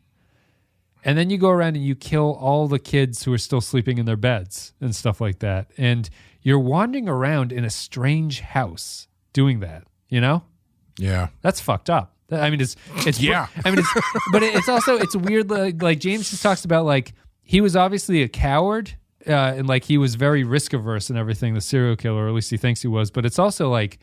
[SPEAKER 1] And then you go around and you kill all the kids who are still sleeping in their beds and stuff like that. And you're wandering around in a strange house doing that, you know?
[SPEAKER 2] Yeah.
[SPEAKER 1] That's fucked up. I mean, it's
[SPEAKER 2] yeah.
[SPEAKER 1] I mean, it's also weird. Like James just talks about, like, he was obviously a coward and like he was very risk averse and everything, the serial killer, or at least he thinks he was. But it's also like,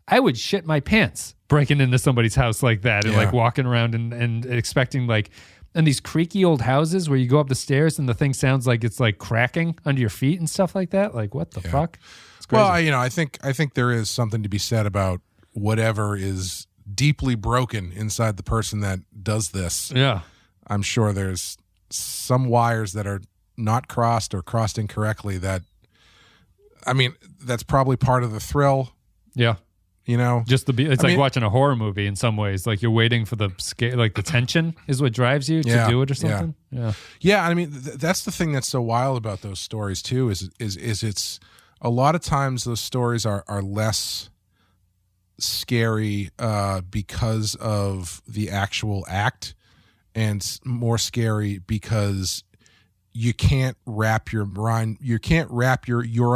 [SPEAKER 1] I would shit my pants breaking into somebody's house like that and like walking around and expecting like, and these creaky old houses where you go up the stairs and the thing sounds like it's like cracking under your feet and stuff like that. Like, what the fuck? It's crazy.
[SPEAKER 2] Well, I think there is something to be said about whatever is deeply broken inside the person that does this.
[SPEAKER 1] Yeah.
[SPEAKER 2] I'm sure there's some wires that are not crossed or crossed incorrectly that's probably part of the thrill.
[SPEAKER 1] Yeah. Just it's like watching a horror movie in some ways. Like you're waiting for the scare, like the tension is what drives you to do it or something.
[SPEAKER 2] Yeah. I mean, that's the thing that's so wild about those stories too. Is it's a lot of times those stories are less scary because of the actual act, and more scary because you can't wrap your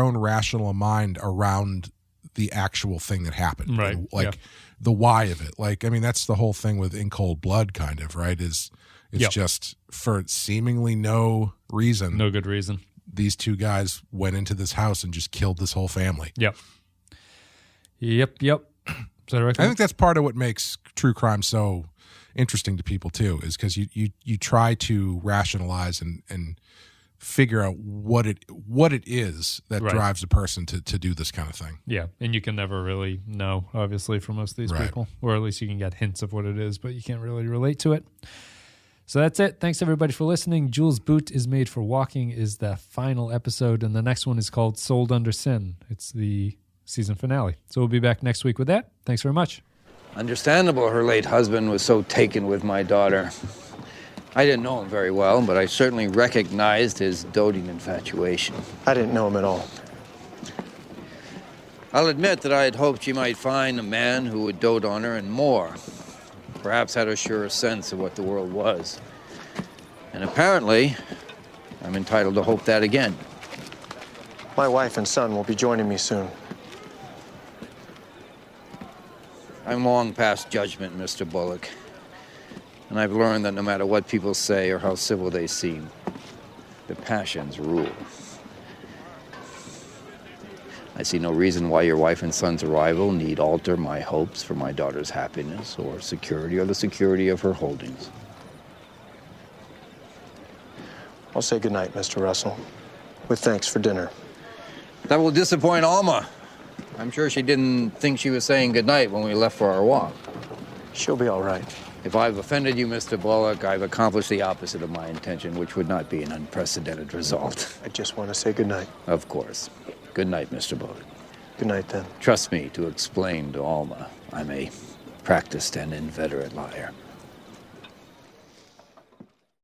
[SPEAKER 2] own rational mind around the actual thing that happened,
[SPEAKER 1] right?
[SPEAKER 2] The why of it. Like, I mean, that's the whole thing with In Cold Blood, kind of, right? It's just for seemingly no good reason. These two guys went into this house and just killed this whole family.
[SPEAKER 1] Yep.
[SPEAKER 2] I think that's part of what makes true crime so interesting to people too, is because you try to rationalize and figure out what it is that drives a person to do this kind of thing.
[SPEAKER 1] Yeah, and you can never really know, obviously, for most of these people, or at least you can get hints of what it is, but you can't really relate to it. So that's it. Thanks, everybody, for listening. Jules' Boot is Made for Walking is the final episode, and the next one is called Sold Under Sin. It's the season finale. So we'll be back next week with that. Thanks very much.
[SPEAKER 6] Understandable her late husband was so taken with my daughter. I didn't know him very well, but I certainly recognized his doting infatuation.
[SPEAKER 8] I didn't know him at all.
[SPEAKER 6] I'll admit that I had hoped she might find a man who would dote on her and more. Perhaps had a surer sense of what the world was. And apparently, I'm entitled to hope that again.
[SPEAKER 8] My wife and son will be joining me soon.
[SPEAKER 6] I'm long past judgment, Mr. Bullock. And I've learned that no matter what people say or how civil they seem, the passions rule. I see no reason why your wife and son's arrival need alter my hopes for my daughter's happiness or security or the security of her holdings.
[SPEAKER 8] I'll say goodnight, Mr. Russell, with thanks for dinner.
[SPEAKER 6] That will disappoint Alma. I'm sure she didn't think she was saying goodnight when we left for our walk.
[SPEAKER 8] She'll be all right.
[SPEAKER 6] If I've offended you, Mr. Bullock, I've accomplished the opposite of my intention, which would not be an unprecedented result.
[SPEAKER 8] I just want to say goodnight.
[SPEAKER 6] Of course. Good night, Mr. Bullock.
[SPEAKER 8] Good night, then.
[SPEAKER 6] Trust me to explain to Alma I'm a practiced and inveterate liar.